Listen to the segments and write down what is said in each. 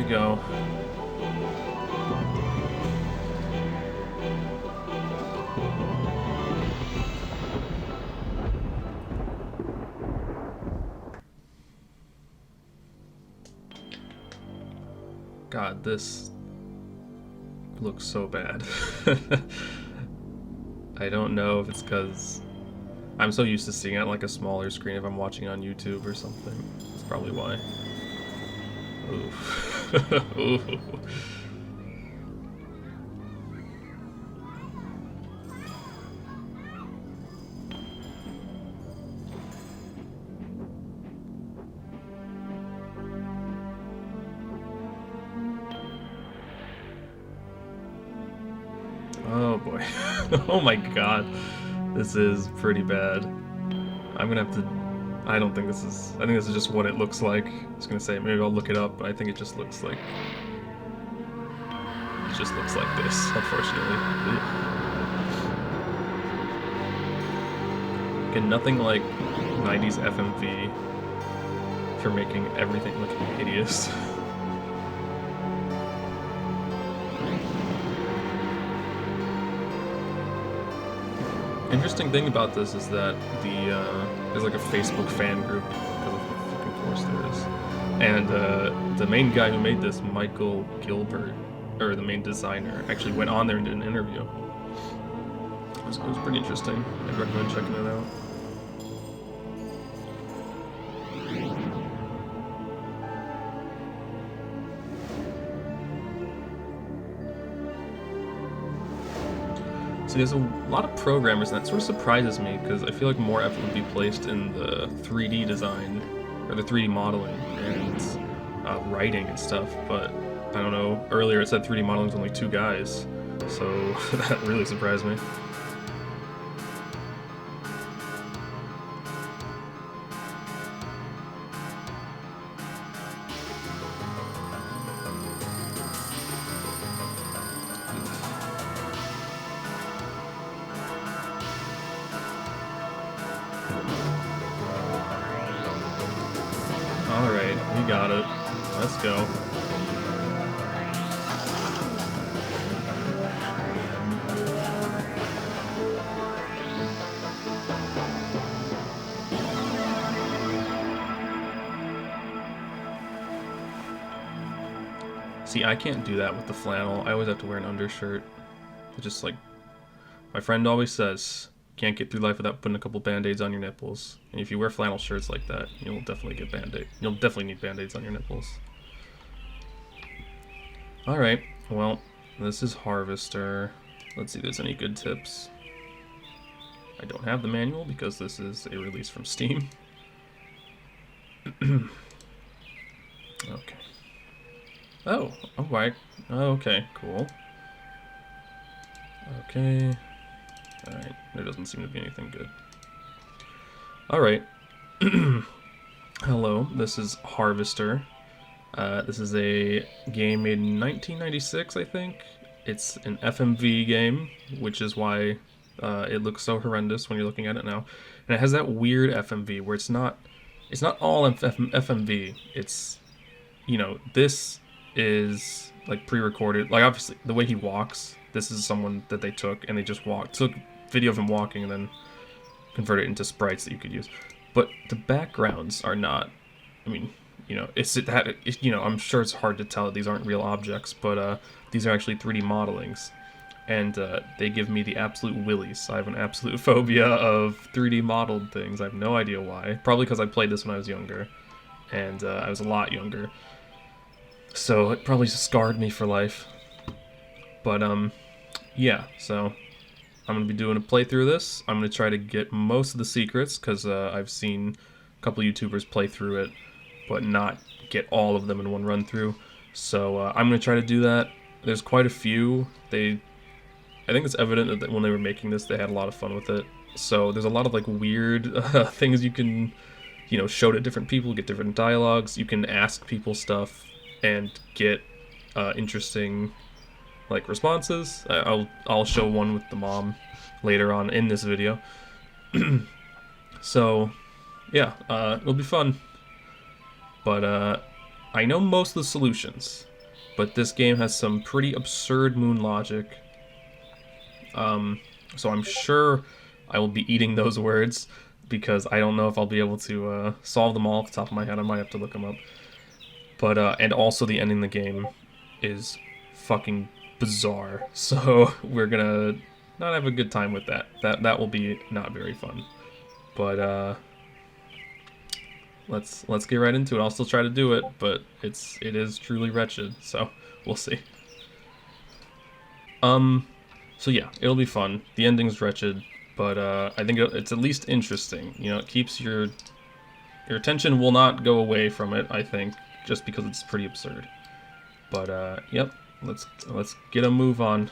we go. God, this looks so bad. I don't know if it's because I'm so used to seeing it on like a smaller screen if I'm watching on YouTube or something. That's probably why. Oof. Ooh. Oh boy. Oh my god. This is pretty bad. I'm gonna have to... I don't think this is... I think this is just what it looks like. I was gonna say, maybe I'll look it up, but I think it just looks like... It just looks like this, unfortunately. Again, nothing like 90s FMV for making everything look hideous. Interesting thing about this is that there's like a Facebook fan group because of the fucking course there is, and the main guy who made this, Michael Gilbert, or the main designer, actually went on there and did an interview. It was pretty interesting. I'd recommend checking it out. So there's a lot of programmers, and that sort of surprises me because I feel like more effort would be placed in the 3D design, or the 3D modeling, and writing and stuff, but I don't know, earlier it said 3D modeling is only 2 guys, so that really surprised me. Alright, we got it. Let's go. See, I can't do that with the flannel. I always have to wear an undershirt. It's just like, my friend always says, can't get through life without putting a couple band-aids on your nipples. And if you wear flannel shirts like that, you'll definitely get band-aid. You'll definitely need band-aids on your nipples. Alright, well, this is Harvester. Let's see if there's any good tips. I don't have the manual because this is a release from Steam. Okay. Oh, alright. Okay, cool. Okay. Alright, there doesn't seem to be anything good. Alright. Hello, this is Harvester. This is a game made in 1996, I think. It's an FMV game, which is why it looks so horrendous when you're looking at it now. And it has that weird FMV where it's not all FMV. It's, you know, this is like pre-recorded. Like obviously the way he walks, this is someone that they took and they just took video of him walking and then converted it into sprites that you could use. But the backgrounds are not, I mean, you know, you know, I'm sure it's hard to tell that these aren't real objects, but these are actually 3D modelings. And they give me the absolute willies. I have an absolute phobia of 3D modeled things. I have no idea why. Probably because I played this when I was younger. And I was a lot younger. So it probably scarred me for life. But, yeah, so I'm going to be doing a playthrough of this. I'm going to try to get most of the secrets, because I've seen a couple YouTubers play through it, but not get all of them in one run-through. So I'm going to try to do that. There's quite a few. I think it's evident that when they were making this, they had a lot of fun with it. So there's a lot of like weird things you can, you know, show to different people, get different dialogues. You can ask people stuff and get interesting like responses. I'll show one with the mom later on in this video. So yeah, it'll be fun. But I know most of the solutions. but this game has some pretty absurd moon logic. So I'm sure I will be eating those words because I don't know if I'll be able to solve them all off the top of my head. I might have to look them up. But and also the ending of the game is fucking bizarre. So we're gonna not have a good time with that. That will be not very fun. But let's get right into it. I'll still try to do it, but it is truly wretched. So we'll see. So yeah, it'll be fun. The ending's wretched, but I think it's at least interesting. You know, it keeps your attention will not go away from it, I think, just because it's pretty absurd. But yep, let's get a move on.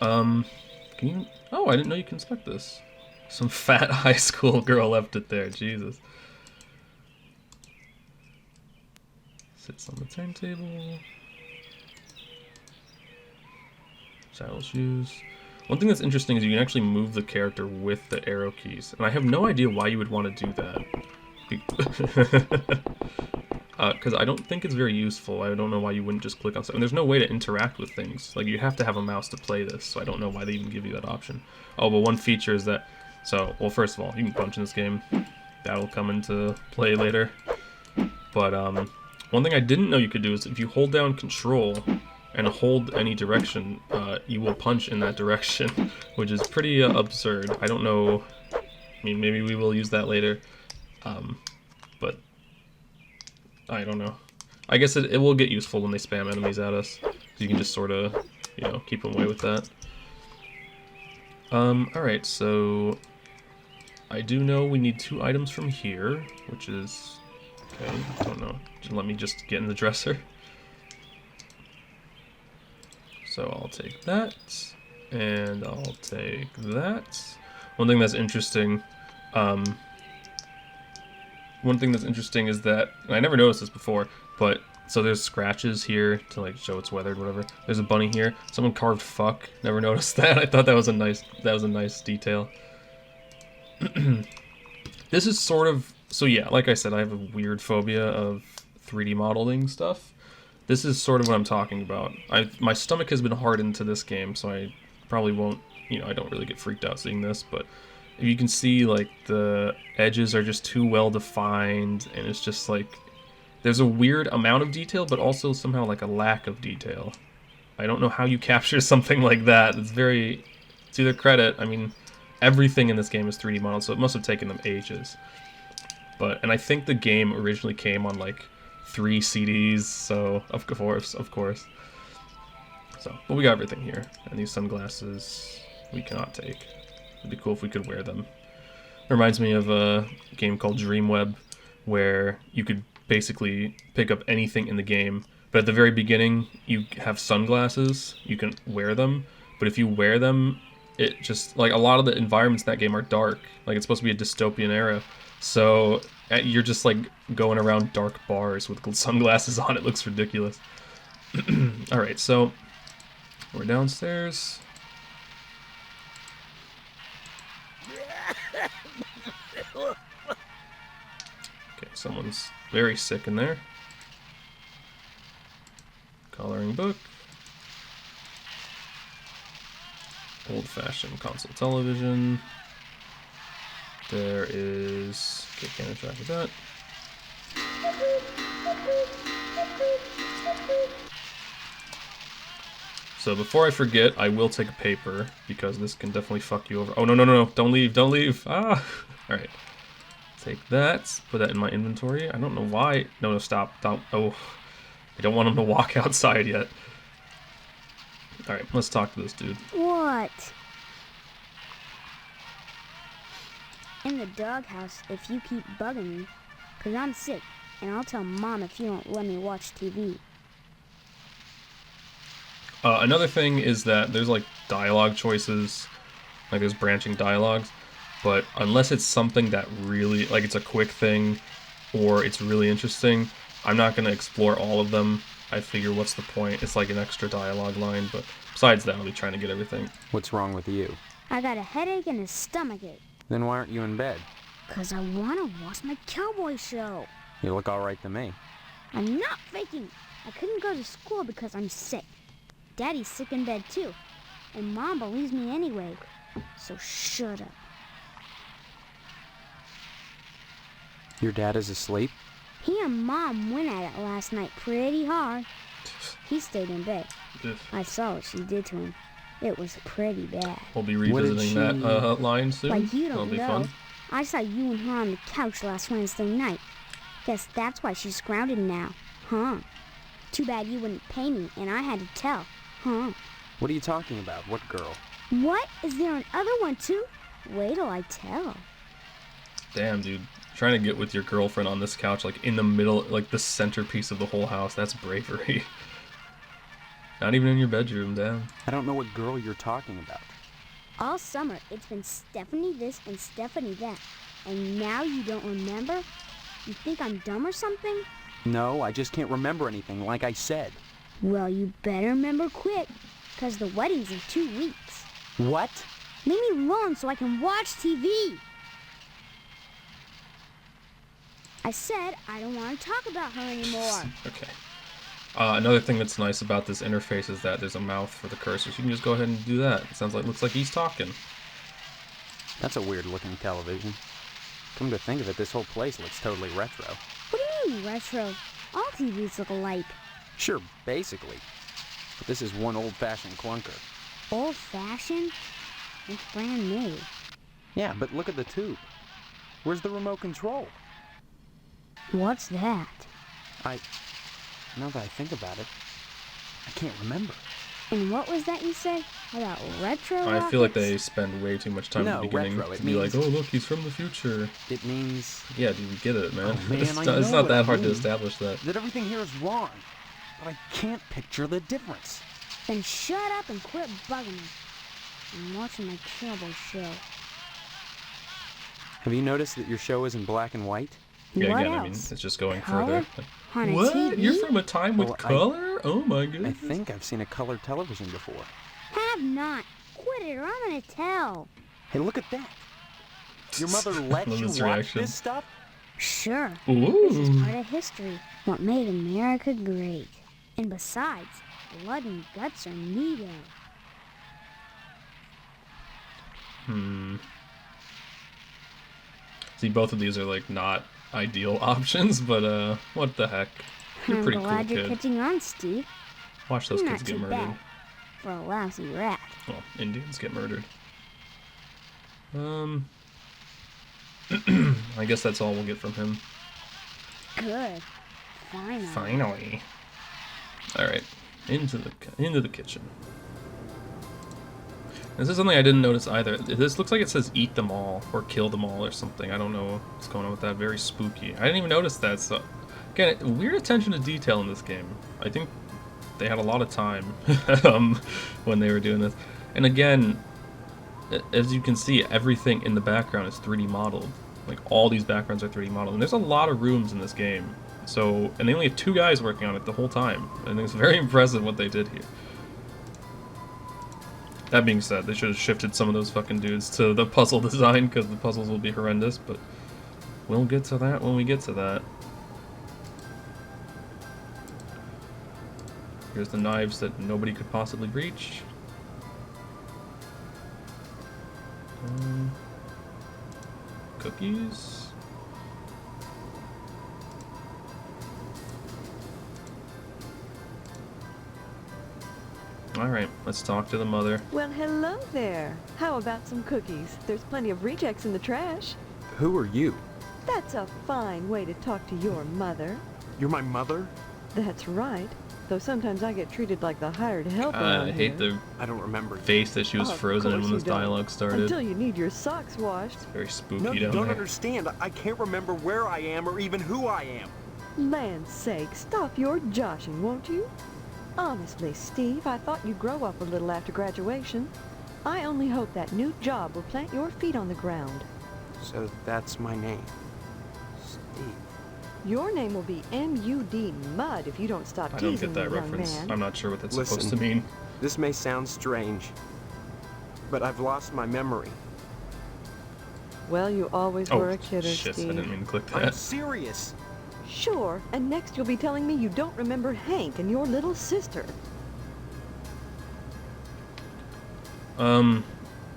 Can you? Oh, I didn't know you can select this. Some fat high school girl left it there. Jesus. Sits on the turntable. Saddle shoes. One thing that's interesting is you can actually move the character with the arrow keys, and I have no idea why you would want to do that. Because I don't think it's very useful. I don't know why you wouldn't just click on something. There's no way to interact with things. Like, you have to have a mouse to play this, so I don't know why they even give you that option. Oh, but one feature is that... So, well, first of all, you can punch in this game. That'll come into play later. But, one thing I didn't know you could do is if you hold down Control and hold any direction, you will punch in that direction, which is pretty absurd. I don't know... I mean, maybe we will use that later. But... I don't know. I guess it will get useful when they spam enemies at us. So you can just sort of, you know, keep them away with that. Alright, so... I do know we need 2 items from here, which is... Okay, I don't know. Let me just get in the dresser. So I'll take that, and I'll take that. One thing that's interesting... One thing that's interesting is that, and I never noticed this before, but, so there's scratches here to like show it's weathered, whatever. There's a bunny here. Someone carved fuck. Never noticed that. I thought that was a nice detail. This is sort of, so yeah, like I said, I have a weird phobia of 3D modeling stuff. This is sort of what I'm talking about. My stomach has been hardened to this game, so I probably won't, you know, I don't really get freaked out seeing this, but you can see, like, the edges are just too well defined, and it's just, like, there's a weird amount of detail, but also somehow, like, a lack of detail. I don't know how you capture something like that. It's to their credit, I mean, everything in this game is 3D modeled, so it must have taken them ages. And I think the game originally came on, like, 3 CDs, so, of course. So, but we got everything here, and these sunglasses we cannot take. It'd be cool if we could wear them. It reminds me of a game called Dreamweb, where you could basically pick up anything in the game, but at the very beginning, you have sunglasses, you can wear them, but if you wear them, it just, like, a lot of the environments in that game are dark. Like, it's supposed to be a dystopian era, so you're just, like, going around dark bars with sunglasses on. It looks ridiculous. Alright, so we're downstairs. Okay, someone's very sick in there. Coloring book. Old-fashioned console television. There is... Okay, can't interact with that. So before I forget, I will take a paper, because this can definitely fuck you over. Oh, no. Don't leave. Ah! Alright. Take that. Put that in my inventory. I don't know why. No, stop. Don't. Oh. I don't want him to walk outside yet. Alright, let's talk to this dude. What? In the doghouse if you keep bugging me, 'cause I'm sick, and I'll tell Mom if you don't let me watch TV. Another thing is that there's, like, dialogue choices, like there's branching dialogues, but unless it's something that really, like, it's a quick thing, or it's really interesting, I'm not going to explore all of them. I figure, what's the point? It's like an extra dialogue line, but besides that, I'll be trying to get everything. What's wrong with you? I got a headache and a stomachache. Then why aren't you in bed? 'Cause I want to watch my cowboy show. You look all right to me. I'm not faking. I couldn't go to school because I'm sick. Daddy's sick in bed too. And Mom believes me anyway. So shut up. Your dad is asleep? He and Mom went at it last night pretty hard. He stayed in bed. I saw what she did to him. It was pretty bad. We'll be revisiting that line soon. Like you That'll don't be know. fun. I saw you and her on the couch last Wednesday night. Guess that's why she's grounded now, huh? Too bad you wouldn't pay me and I had to tell, huh? What are you talking about? What girl? What? Is there another one too? Wait till I tell. Damn, dude. Trying to get with your girlfriend on this couch, like in the middle, like the centerpiece of the whole house. That's bravery. Not even in your bedroom, damn. I don't know what girl you're talking about. All summer, it's been Stephanie this and Stephanie that. And now you don't remember? You think I'm dumb or something? No, I just can't remember anything, like I said. Well, you better remember quick, 'cause the wedding's in 2 weeks. What? Leave me alone so I can watch TV. I said I don't want to talk about her anymore. Okay. Another thing that's nice about this interface is that there's a mouth for the cursor, so you can just go ahead and do that. It looks like he's talking. That's a weird looking television. Come to think of it, this whole place looks totally retro. What do you mean retro? All TVs look alike. Sure, basically. But this is one old-fashioned clunker. Old-fashioned? It's brand new. Yeah, but look at the tube. Where's the remote control? What's that? Now that I think about it, I can't remember. And what was that you said about retro I feel like rockets? they spend way too much time at No, the beginning retro, it to be like, means- oh look, he's from the future. It means Yeah, dude, we get it, man. Oh, man, it's I not, it's know not what that it hard to means. establish that. that everything here is wrong. But I can't picture the difference. Then shut up and quit bugging me. I'm watching my cowboy show. Have you noticed that your show is in black and white? Yeah, What again, else? I mean, it's just going Color? further. On a What? TV? You're from a time with Well, color? Oh my I goodness. think I've seen a colored television before. Have not. Quit it or I'm gonna tell. Hey, look at that. Your mother let Love you this watch reaction. this stuff? Sure. This is Ooh. part of history. What made America great. And besides, blood and guts are neato. See, both of these are like not ideal options, but what the heck? You're a I'm pretty cool glad you're kid. catching on, Steve. Watch those Not kids get too murdered. bad for a lousy rat. Well, Indians get murdered. I guess that's all we'll get from him. Good. Finally. Finally. All right, into the kitchen. This is something I didn't notice either. This looks like it says "eat them all" or "kill them all" or something. I don't know what's going on with that. Very spooky. I didn't even notice that. So, again, weird attention to detail in this game. I think they had a lot of time when they were doing this. And again, as you can see, everything in the background is 3D modeled. Like all these backgrounds are 3D modeled, and there's a lot of rooms in this game. So, and they only have 2 guys working on it the whole time. I think it's very impressive what they did here. That being said, they should have shifted some of those fucking dudes to the puzzle design, because the puzzles will be horrendous, but we'll get to that when we get to that. Here's the knives that nobody could possibly reach. Cookies? Alright, let's talk to the mother. Well, hello there. How about some cookies? There's plenty of rejects in the trash. Who are you? That's a fine way to talk to your mother. You're my mother? That's right. Though sometimes I get treated like the hired help around I hate here. the I don't remember. face that she was Of frozen in course when you this don't. dialogue started. Until you need your socks washed. Very spooky No, you down don't there. understand. I can't remember where I am or even who I am. Land's sake, stop your joshing, won't you? Honestly, Steve, I thought you'd grow up a little after graduation. I only hope that new job will plant your feet on the ground. So that's my name. Steve. Your name will be M.U.D. Mud if you don't stop I don't teasing get that me, young reference. man. I'm not sure what that's supposed Listen. to mean. This may sound strange, but I've lost my memory. Well, you always were a kidder, shit, I Steve. didn't mean to click I'm that. serious. Sure, and next you'll be telling me you don't remember Hank and your little sister.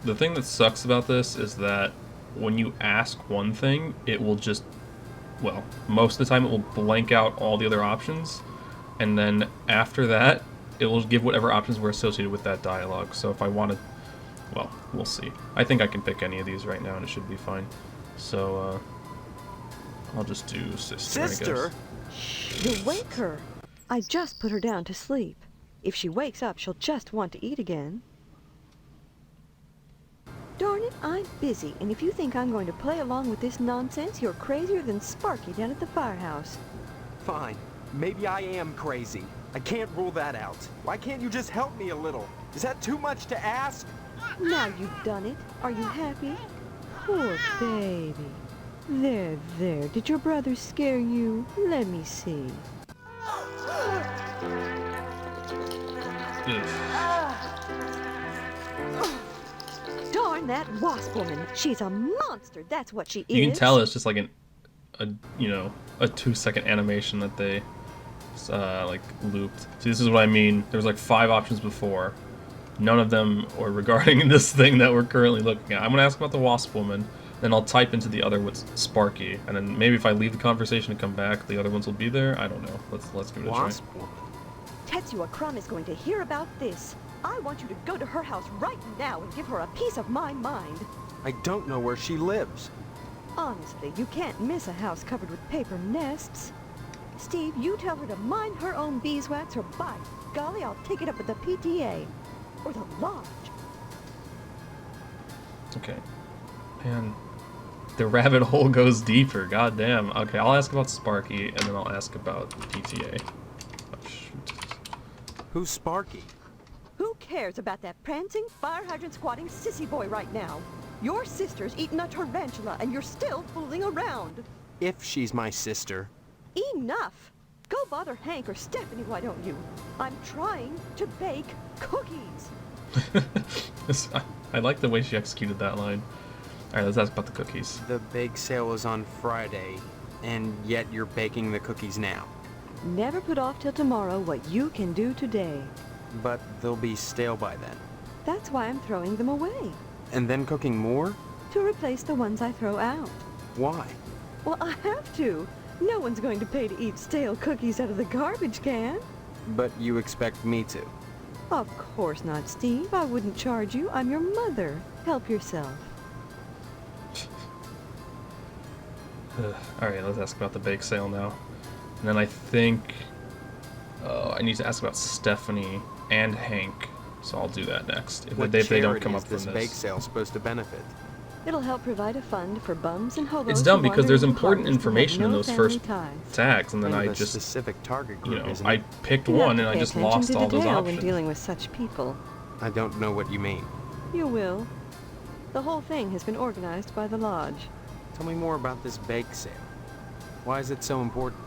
The thing that sucks about this is that when you ask one thing, it will just, well, most of the time it will blank out all the other options, and then after that, it will give whatever options were associated with that dialogue. So if I want to, well, we'll see. I think I can pick any of these right now, and it should be fine. So, I'll just do sister, I Sister? guess. Shh, you'll wake her. I just put her down to sleep. If she wakes up, she'll just want to eat again. Darn it, I'm busy, and if you think I'm going to play along with this nonsense, you're crazier than Sparky down at the firehouse. Fine. Maybe I am crazy. I can't rule that out. Why can't you just help me a little? Is that too much to ask? Now you've done it. Are you happy? Poor baby. There, there. Did your brother scare you? Let me see. Ugh. Darn that wasp woman. She's a monster. That's what she is. You can tell it's just like a 2-second animation that they like looped. See, this is what I mean. There was like 5 options before. None of them were regarding this thing that we're currently looking at. I'm gonna ask about the wasp woman, then I'll type into the other what's Sparky, and then maybe if I leave the conversation and come back, the other ones will be there. I don't know. Let's give it a try. Wasp woman. Tetsuya Crumb is going to hear about this. I want you to go to her house right now and give her a piece of my mind. I don't know where she lives. Honestly, you can't miss a house covered with paper nests. Steve, you tell her to mind her own beeswax, or by golly, I'll take it up with the PTA. Or the lodge. Okay. Man, the rabbit hole goes deeper. God damn. Okay, I'll ask about Sparky, and then I'll ask about PTA. Oh, shoot. Who's Sparky? Who cares about that prancing, fire hydrant squatting sissy boy right now? Your sister's eaten a tarantula, and you're still fooling around. If she's my sister. Enough! Go bother Hank or Stephanie, why don't you? I'm trying to bake cookies. I like the way she executed that line. Alright, let's ask about the cookies. The bake sale is on Friday, and yet you're baking the cookies now. Never put off till tomorrow what you can do today. But they'll be stale by then. That's why I'm throwing them away. And then cooking more? To replace the ones I throw out. Why? Well, I have to. No one's going to pay to eat stale cookies out of the garbage can. But you expect me to. Of course not, Steve. I wouldn't charge you. I'm your mother. Help yourself. Alright, let's ask about the bake sale now. And then I think... I need to ask about Stephanie and Hank. So I'll do that next. If they don't come up from this this. bake sale supposed to benefit? It'll help provide a fund for bums and hobos. It's dumb who because wander there's into important homes and have information in no those family first ties. tags, and then Kind I of a just, specific target you group, know, isn't I it? picked You have one to and I pay just attention lost to all those detail when options. dealing with such people. I don't know what you mean. You will. The whole thing has been organized by the lodge. Tell me more about this bake sale. Why is it so important?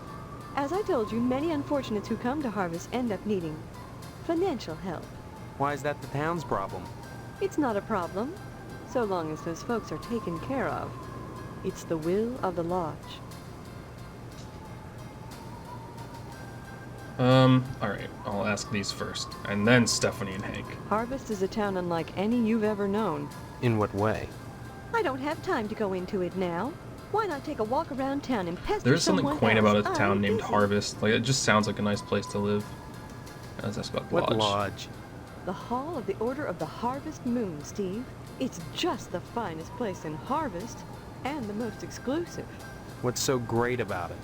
As I told you, many unfortunates who come to Harvest end up needing financial help. Why is that the town's problem? It's not a problem, so long as those folks are taken care of. It's the will of the lodge. Alright, I'll ask these first, and then Stephanie and Hank. Harvest is a town unlike any you've ever known. In what way? I don't have time to go into it now. Why not take a walk around town and pester There's something someone quaint about else? a town I'm named busy. Harvest. Like, it just sounds like a nice place to live. Let's ask about the What lodge. lodge? The Hall of the Order of the Harvest Moon, Steve. It's just the finest place in Harvest, and the most exclusive. What's so great about it?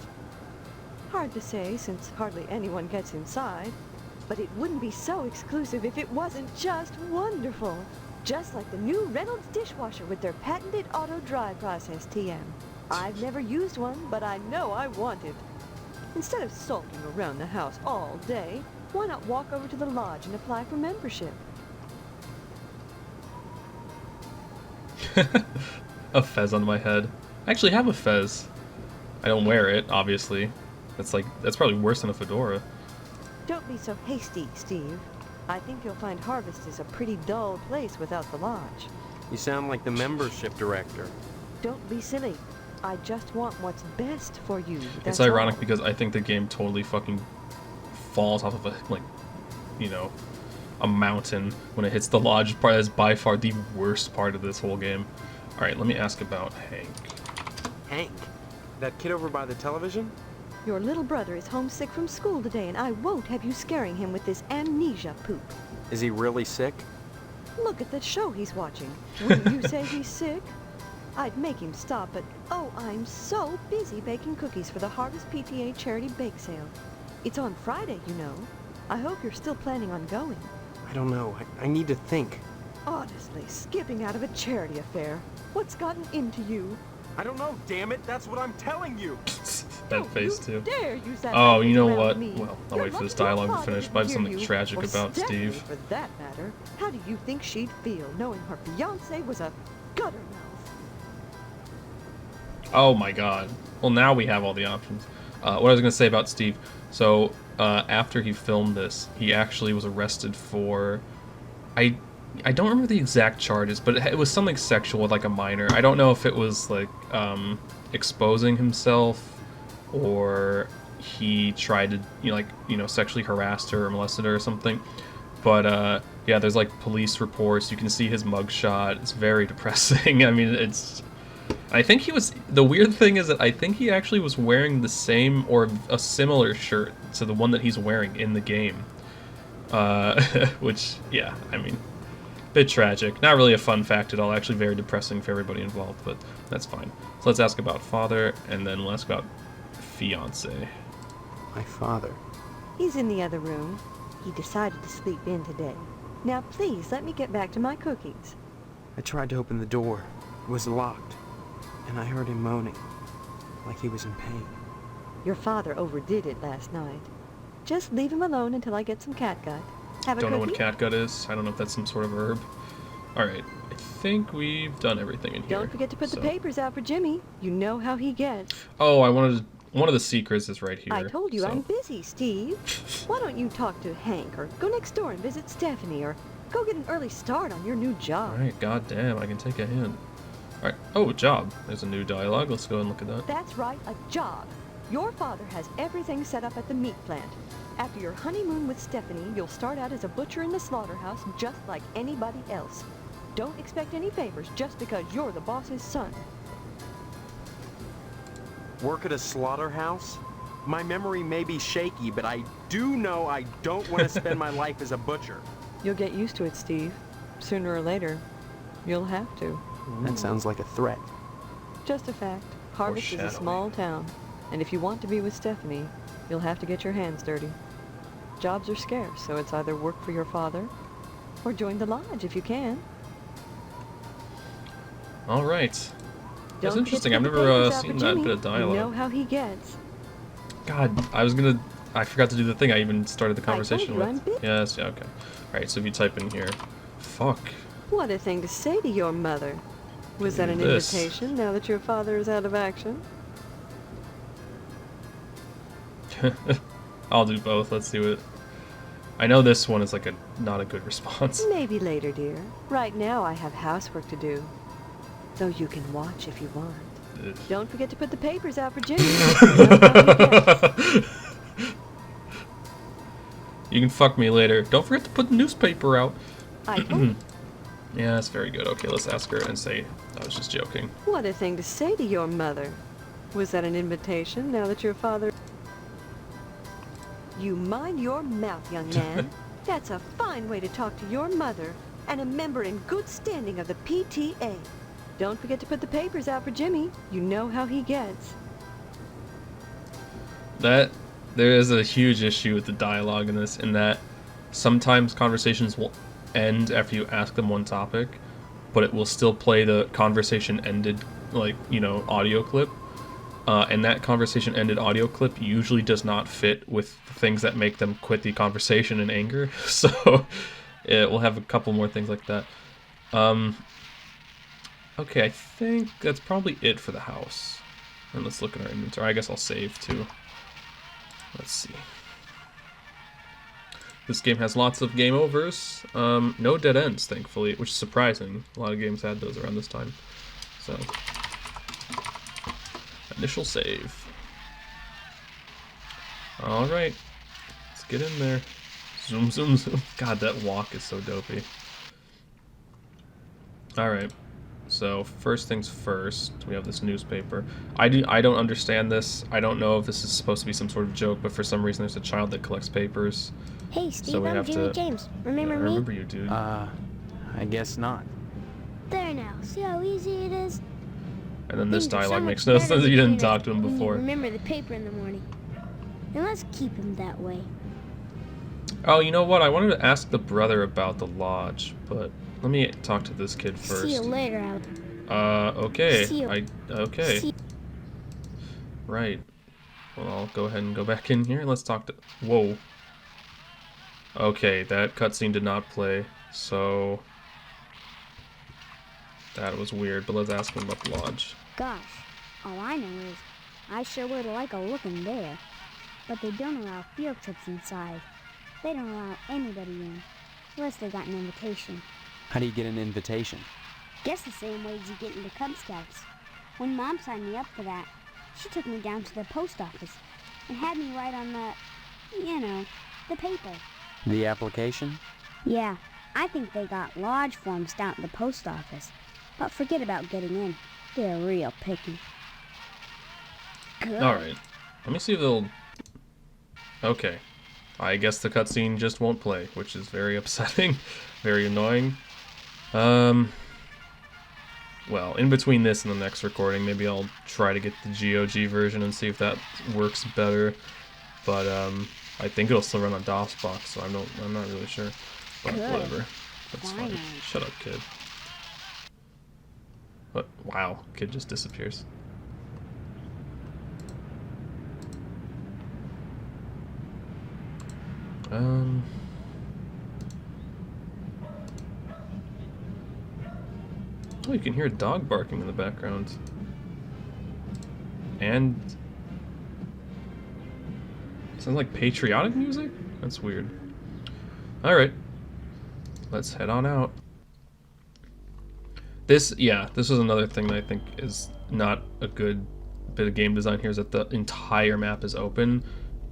Hard to say, since hardly anyone gets inside. But it wouldn't be so exclusive if it wasn't just wonderful. Just like the new Reynolds dishwasher with their patented auto-dry process, TM. I've never used one, but I know I want it. Instead of sulking around the house all day, why not walk over to the lodge and apply for membership? A fez on my head. I actually have a fez. I don't wear it, obviously. That's probably worse than a fedora. Don't be so hasty, Steve. I think you'll find Harvest is a pretty dull place without the lodge. You sound like the membership director. Don't be silly. I just want what's best for you. It's That's ironic all. because I think the game totally fucking falls off of a, like, you know, a mountain when it hits the lodge part. That's by far the worst part of this whole game. Alright, let me ask about Hank. Hank? That kid over by the television? Your little brother is homesick from school today, and I won't have you scaring him with this amnesia poop. Is he really sick? Look at the show he's watching. Wouldn't you say he's sick? I'd make him stop, but oh, I'm so busy baking cookies for the Harvest PTA charity bake sale. It's on Friday, you know. I hope you're still planning on going. I don't know. I need to think. Honestly, skipping out of a charity affair. What's gotten into you? I don't know, damn it. That's what I'm telling you. That Don't face you too. dare use that Oh, you language know around what? me. Well, I'll You're wait for this lucky your dialogue to father finish, didn't but I have hear something you. tragic Or about Stephanie, Steve. for that matter. How do you think she'd feel knowing her fiancé was a gutter mouth? Oh my god. Well, now we have all the options. What I was going to say about Steve. So, after he filmed this, he actually was arrested for... I don't remember the exact charges, but it was something sexual with, like, a minor. I don't know if it was, like, exposing himself, or he tried to, sexually harassed her or molested her or something. But, yeah, there's, like, police reports. You can see his mugshot. It's very depressing. I mean, it's... I think he was... The weird thing is that I think he actually was wearing the same or a similar shirt to the one that he's wearing in the game. Which, yeah, I mean, bit tragic. Not really a fun fact at all. Actually very depressing for everybody involved, but that's fine. So let's ask about father, and then we'll ask about fiance. My father. He's in the other room. He decided to sleep in today. Now please, let me get back to my cookies. I tried to open the door. It was locked. And I heard him moaning. Like he was in pain. Your father overdid it last night. Just leave him alone until I get some catgut. Have a Don't know cookie? what catgut is. I don't know if that's some sort of herb. Alright, I think we've done everything in here. Don't forget to put so. the papers out for Jimmy. You know how he gets. Oh, one of the secrets is right here. I told you so. I'm busy, Steve. Why don't you talk to Hank, or go next door and visit Stephanie, or go get an early start on your new job? Alright, goddamn, I can take a hint. Alright, oh, job. There's a new dialogue. Let's go and look at that. That's right, a job. Your father has everything set up at the meat plant. After your honeymoon with Stephanie, you'll start out as a butcher in the slaughterhouse just like anybody else. Don't expect any favors just because you're the boss's son. Work at a slaughterhouse? My memory may be shaky, but I do know I don't want to spend my life as a butcher. You'll get used to it, Steve. Sooner or later, you'll have to. That sounds like a threat. Just a fact. Harvest is a Foreshadowing. small town, and if you want to be with Stephanie, you'll have to get your hands dirty. Jobs are scarce, so it's either work for your father or join the lodge if you can. Alright. That's Don't interesting. forget I've to put the never papers out seen for that Jimmy. bit of dialogue. You know how he gets. God, I forgot to do the thing I even started the conversation you, I'm with. busy. Yes, yeah, okay. Alright, so if you type in here, fuck. What a thing to say to your mother. Was that an This. invitation now that your father is out of action? I'll do both. Let's see what... I know this one is like not a good response. Maybe later, dear. Right now I have housework to do. Though you can watch if you want. Ugh. Don't forget to put the papers out for Jimmy. You know how he gets. You can fuck me later. Don't forget to put the newspaper out. I told Yeah, that's very good. Okay, let's ask her and say I was just joking. What a thing to say to your mother. Was that an invitation now that your father... You mind your mouth, young man. That's a fine way to talk to your mother and a member in good standing of the PTA. Don't forget to put the papers out for Jimmy. You know how he gets. There is a huge issue with the dialogue in this, in that sometimes conversations will end after you ask them one topic, but it will still play the conversation ended, audio clip. And that conversation ended audio clip usually does not fit with the things that make them quit the conversation in anger. So we'll have a couple more things like that. Okay, I think that's probably it for the house. And let's look at our inventory. I guess I'll save too. Let's see. This game has lots of game overs. No dead ends, thankfully, which is surprising. A lot of games had those around this time. So, Initial save. Alright. Let's get in there. Zoom, zoom, zoom. God, that walk is so dopey. Alright. So, first things first, we have this newspaper. I don't understand this. I don't know if this is supposed to be some sort of joke, but for some reason there's a child that collects papers. Hey, Steve, So we I'm have Julie to- James. Yeah, Remember I me? remember you, dude. I guess not. There now. See how easy it is? And then this Things are so dialogue much makes no better sense. You didn't between us talk to him when you before. remember the paper in the morning. And let's keep him that way. Oh, you know what? I wanted to ask the brother about the lodge, but let me talk to this kid first. See you later, Alex. Okay. See you. Okay. See- Right. Well, I'll go ahead and go back in here. Let's talk to... Whoa. Okay, that cutscene did not play, so... That was weird, but let's ask him about the lodge. Gosh, all I know is I sure would like a look in there. But they don't allow field trips inside. They don't allow anybody in, unless they got an invitation. How do you get an invitation? Guess the same way as you get into Cub Scouts. When Mom signed me up for that, she took me down to the post office and had me write on the paper. The application? Yeah, I think they got lodge forms down at the post office. But forget about getting in. They're real picky. Good. Alright. Let me see if they'll... Okay. I guess the cutscene just won't play, which is very upsetting. Very annoying. Well, in between this and the next recording, maybe I'll try to get the GOG version and see if that works better. But, I think it'll still run on DOSBox, so I'm not really sure. But Good. whatever. That's fine. Finally. Shut up, kid. What? Wow, kid just disappears. Oh, you can hear a dog barking in the background. And... sounds like patriotic music? That's weird. Alright. Let's head on out. This was another thing that I think is not a good bit of game design here, is that the entire map is open,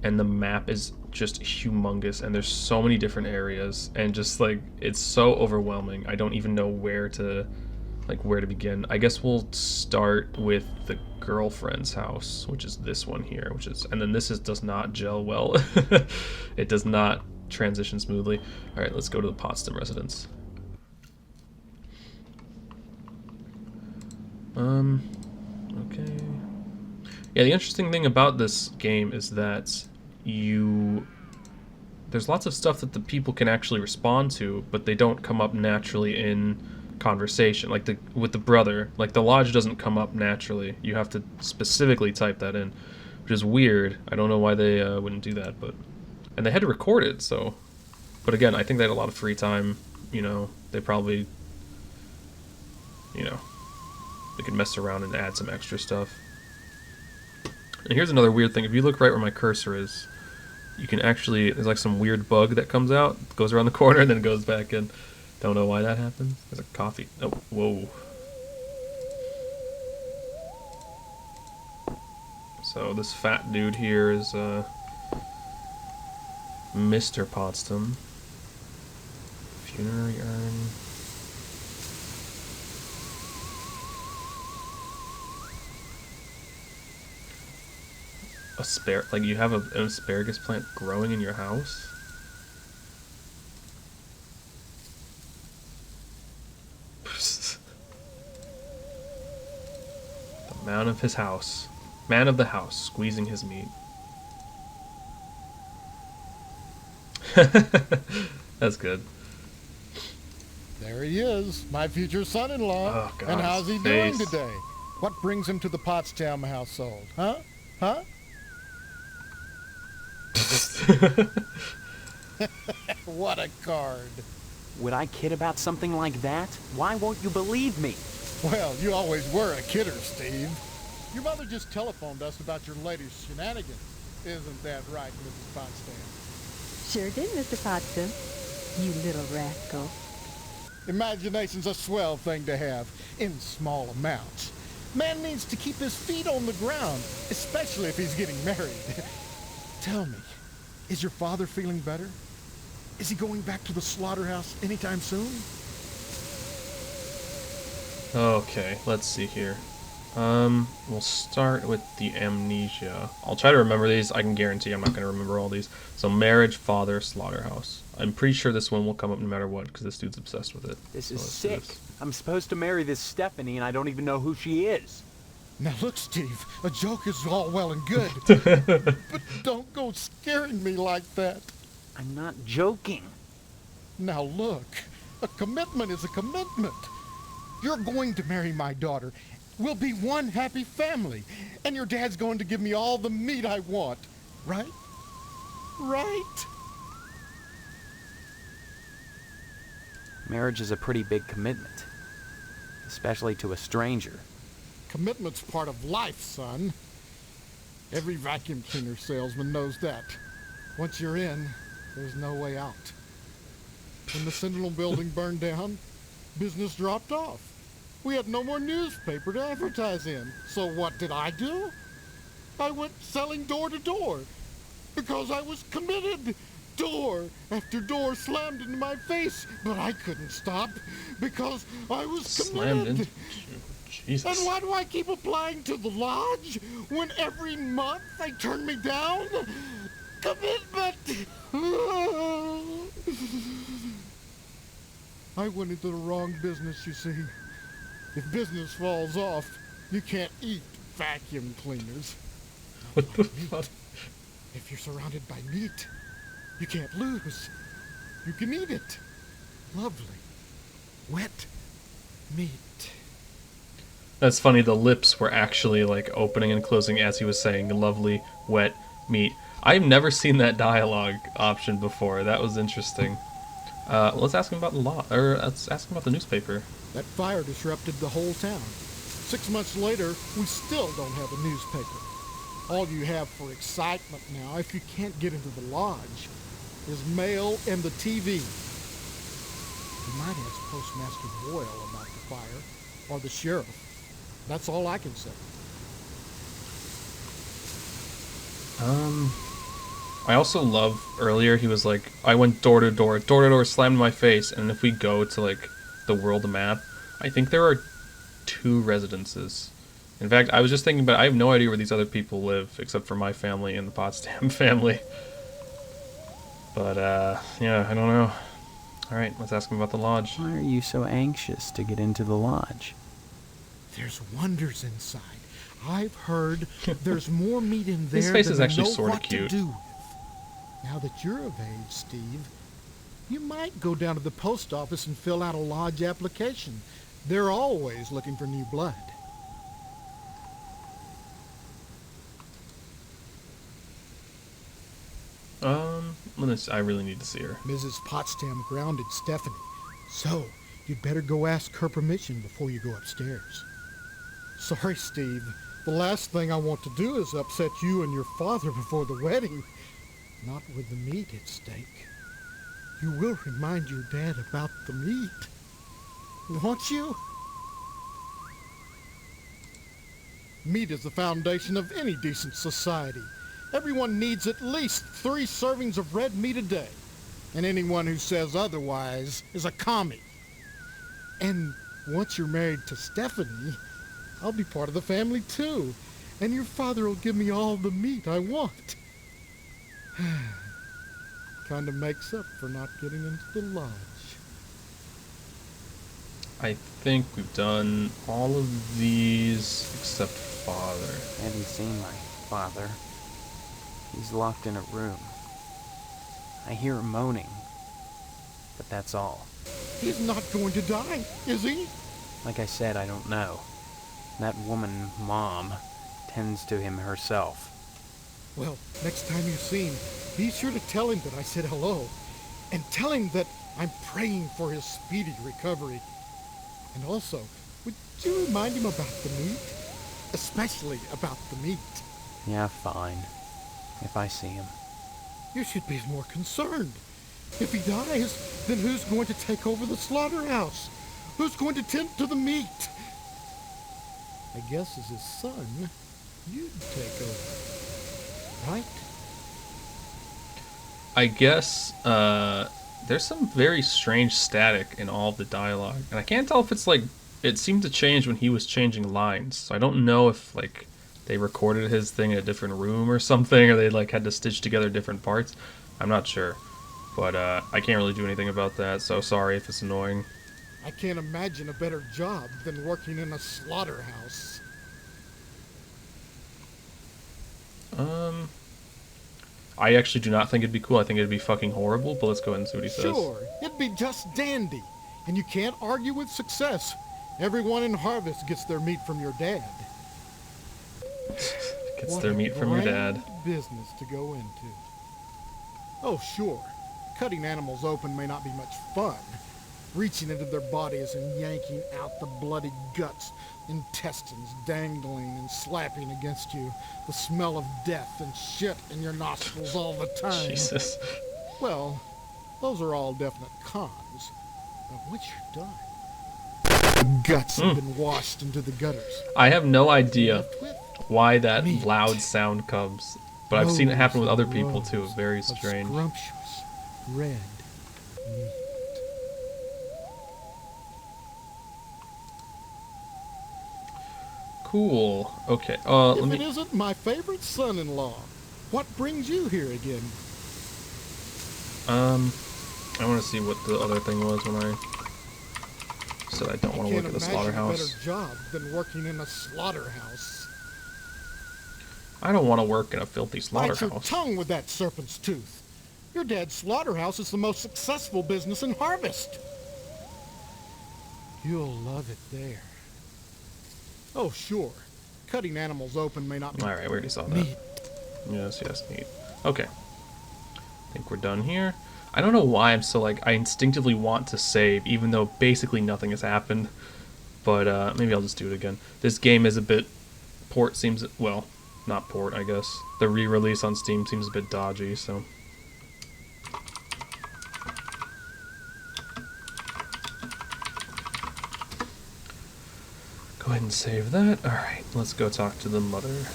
and the map is just humongous, and there's so many different areas, and just like, it's so overwhelming. I don't even know where to begin. I guess we'll start with the girlfriend's house, which is this one here, and then this does not gel well. It does not transition smoothly. All right, let's go to the Potsdam residence. Okay. Yeah, the interesting thing about this game is that there's lots of stuff that the people can actually respond to, but they don't come up naturally in conversation. Like with the brother, like the lodge doesn't come up naturally. You have to specifically type that in, which is weird. I don't know why they wouldn't do that, and they had to record it, so. But again, I think they had a lot of free time. They probably, they could mess around and add some extra stuff. And here's another weird thing. If you look right where my cursor is, you can actually, there's like some weird bug that comes out, goes around the corner, and then goes back in. Don't know why that happens. There's a coffee. Oh, whoa. So this fat dude here is Mr. Potsdam. Funerary urn. Like you have an asparagus plant growing in your house? The man of his house. Man of the house, squeezing his meat. That's good. There he is, my future son-in-law. Oh, God, and how's he his doing face. today? What brings him to the Potsdam household? Huh? Huh? What a card. Would I kid about something like that? Why won't you believe me? Well, you always were a kidder, Steve. Your mother just telephoned us about your latest shenanigans. Isn't that right, Mrs. Potsdam? Sure did, Mr. Potsdam. You little rascal. Imagination's a swell thing to have, in small amounts. Man needs to keep his feet on the ground, especially if he's getting married. Tell me, is your father feeling better? Is he going back to the slaughterhouse anytime soon? Okay, let's see here. We'll start with the amnesia. I'll try to remember these. I can guarantee I'm not going to remember all these. So marriage, father, slaughterhouse. I'm pretty sure this one will come up no matter what because this dude's obsessed with it. This So is let's do sick. this. I'm supposed to marry this Stephanie, and I don't even know who she is. Now look, Steve, a joke is all well and good, but don't go scaring me like that. I'm not joking. Now look, a commitment is a commitment. You're going to marry my daughter. We'll be one happy family, and your dad's going to give me all the meat I want, right? Right? Marriage is a pretty big commitment, especially to a stranger. Commitment's part of life, son. Every vacuum cleaner salesman knows that. Once you're in, there's no way out. When the Sentinel building burned down, business dropped off. We had no more newspaper to advertise in. So what did I do? I went selling door to door because I was committed. Door after door slammed into my face, but I couldn't stop because I was Slammed committed. into... Jesus. And why do I keep applying to the lodge when every month they turn me down? Commitment! I went into the wrong business, you see. If business falls off, you can't eat vacuum cleaners. What the fuck? If you're surrounded by meat, you can't lose. You can eat it. Lovely, wet meat. That's funny, the lips were actually like opening and closing as he was saying lovely, wet meat. I've never seen that dialogue option before. That was interesting. Let's ask him about the law, or let's ask him about the newspaper. That fire disrupted the whole town. 6 months later, we still don't have a newspaper. All you have for excitement now, if you can't get into the lodge, is mail and the TV. You might ask Postmaster Boyle about the fire, or the sheriff. That's all I can say. I also love earlier he was like, I went door to door, slammed in my face, and if we go to like the world map, I think there are 2 residences. In fact, I was just thinking, but I have no idea where these other people live, except for my family and the Potsdam family. But, yeah, I don't know. Alright, let's ask him about the lodge. Why are you so anxious to get into the lodge? There's wonders inside. I've heard there's more meat in there His face than is I actually know sorta what cute. to do with. Now that you're of age, Steve, you might go down to the post office and fill out a lodge application. They're always looking for new blood. I really need to see her. Mrs. Potsdam grounded Stephanie, so you'd better go ask her permission before you go upstairs. Sorry, Steve. The last thing I want to do is upset you and your father before the wedding. Not with the meat at stake. You will remind your dad about the meat. Won't you? Meat is the foundation of any decent society. Everyone needs at least 3 servings of red meat a day. And anyone who says otherwise is a commie. And once you're married to Stephanie, I'll be part of the family too. And your father will give me all the meat I want. Kinda makes up for not getting into the lodge. I think we've done all of these except father. I haven't seen my father. He's locked in a room. I hear him moaning, but that's all. He's not going to die, is he? Like I said, I don't know. That woman, Mom, tends to him herself. Well, next time you see him, be sure to tell him that I said hello. And tell him that I'm praying for his speedy recovery. And also, would you remind him about the meat? Especially about the meat. Yeah, fine. If I see him. You should be more concerned. If he dies, then who's going to take over the slaughterhouse? Who's going to tend to the meat? I guess as his son, you'd take over, right? I guess there's some very strange static in all of the dialogue, and I can't tell if it's like it seemed to change when he was changing lines. So I don't know if like they recorded his thing in a different room or something, or they like had to stitch together different parts. I'm not sure, but I can't really do anything about that. So sorry if it's annoying. I can't imagine a better job than working in a slaughterhouse. I actually do not think it'd be cool. I think it'd be fucking horrible. But let's go ahead and see what he says. Sure, it'd be just dandy. And you can't argue with success. Everyone in Harvest gets their meat from your dad. Gets What their a meat from your dad. grand business to go into. Oh, sure. Cutting animals open may not be much fun. Reaching into their bodies and yanking out the bloody guts, intestines dangling and slapping against you, the smell of death and shit in your nostrils all the time. Jesus. Well, those are all definite cons. But once you're done, the guts have been washed into the gutters. I have no idea Left with why that meat. loud sound comes, but I've seen it happen with other people too. rows Very of strange. Scrumptious red meat. Cool. Okay. If Let it me. isn't my favorite son-in-law, what brings you here again? I want to see what the other thing was when I said I don't want to work at the Can't imagine a slaughterhouse. better job than working in a slaughterhouse. I don't want to work in a filthy Bite your slaughterhouse. tongue with that serpent's tooth. Your dad's slaughterhouse is the most successful business in Harvest. You'll love it there. Oh, sure. Cutting animals open may not be All right, we already saw that. meat. Yes, meat. Okay. I think we're done here. I don't know why I'm so like I instinctively want to save, even though basically nothing has happened. But maybe I'll just do it again. This game is a bit port seems well, not port, I guess. The re-release on Steam seems a bit dodgy, so. Go ahead and save that. All right, let's go talk to the mother.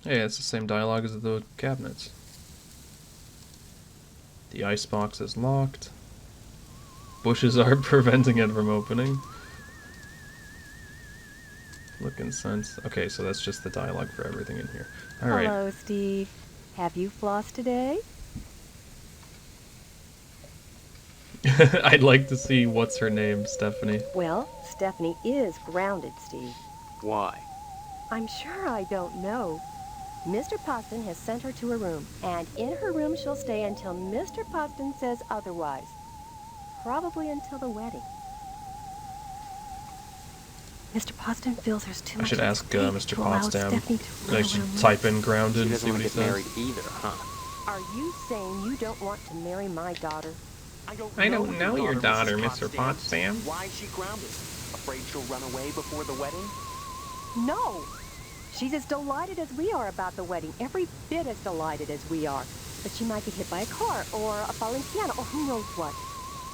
Hey, it's the same dialogue as the cabinets. The icebox is locked. Bushes are preventing it from opening. Looking sense. Okay, so that's just the dialogue for everything in here. Alright. Hello, Steve. Have you flossed today? I'd like to see what's her name, Stephanie. Well, Stephanie is grounded, Steve. Why? I'm sure I don't know. Mr. Poston has sent her to her room, and in her room she'll stay until Mr. Poston says otherwise. Probably until the wedding. Mr. Poston feels there's too I much should at ask stake Mr. to allow Potsdam. Stephanie to I run should around type in She grounded and doesn't see want what to he get married says. either, huh? Are you saying you don't want to marry my daughter? I don't know your daughter, Mr. Potsdam. Why is she grounded? Afraid she'll run away before the wedding? No! She's as delighted as we are about the wedding, every bit as delighted as we are. But she might get hit by a car, or a falling piano, or who knows what.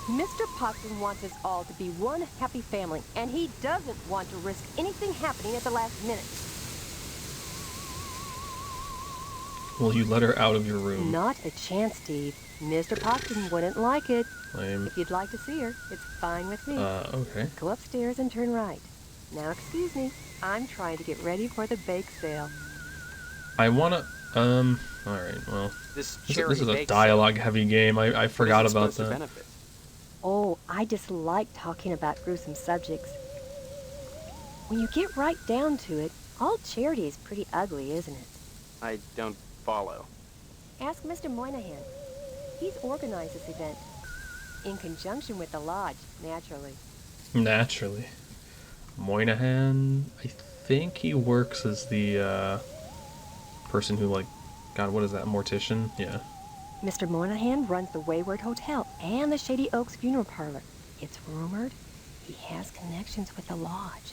Mr. Poston wants us all to be one happy family, and he doesn't want to risk anything happening at the last minute. Will you let her out of your room? Not a chance, Steve. Mr. Poston wouldn't like it. Lame. If you'd like to see her, it's fine with me. Okay. Go upstairs and turn right. Now, excuse me. I'm trying to get ready for the bake sale. I wanna, alright, well. This This charity is a bake dialogue-heavy game. I forgot about sale. What is it supposed to that. benefit? Oh, I dislike talking about gruesome subjects. When you get right down to it, all charity is pretty ugly, isn't it? I don't follow. Ask Mr. Moynihan. He's organized this event. In conjunction with the lodge, naturally. Naturally. Moynihan, I think he works as the, person who, like, God, what is that, mortician? Yeah. Mr. Moynihan runs the Wayward Hotel and the Shady Oaks Funeral Parlor. It's rumored he has connections with the lodge,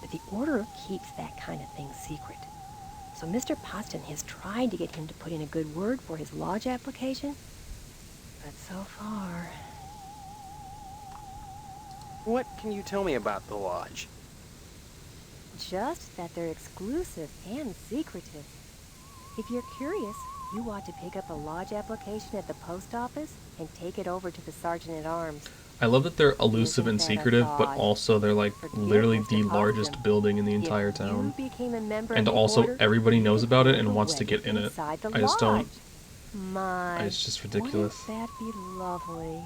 but the Order keeps that kind of thing secret. So Mr. Poston has tried to get him to put in a good word for his lodge application, but so far... What can you tell me about the lodge? Just that they're exclusive and secretive. If you're curious, you ought to pick up a lodge application at the post office and take it over to the sergeant-at-arms. I love that they're elusive and Isn't that a secretive, but thought? also they're like Forget literally Mr. the Possum. largest building in the If entire town. you became a member And of the also order, everybody you knows could about it hold and a wants to wedding get in it. inside the I just don't. lodge. My, It's just ridiculous. Wouldn't that be lovely?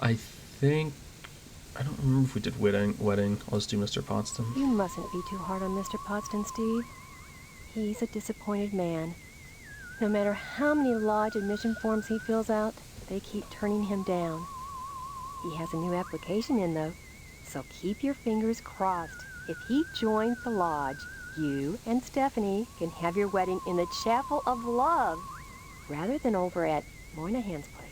I think I don't remember if we did wedding. I'll just do Mr. Potsdam. You mustn't be too hard on Mr. Potsdam, Steve. He's a disappointed man. No matter how many lodge admission forms he fills out, they keep turning him down. He has a new application in, though, so keep your fingers crossed. If he joins the lodge, you and Stephanie can have your wedding in the Chapel of Love, rather than over at Moynihan's place.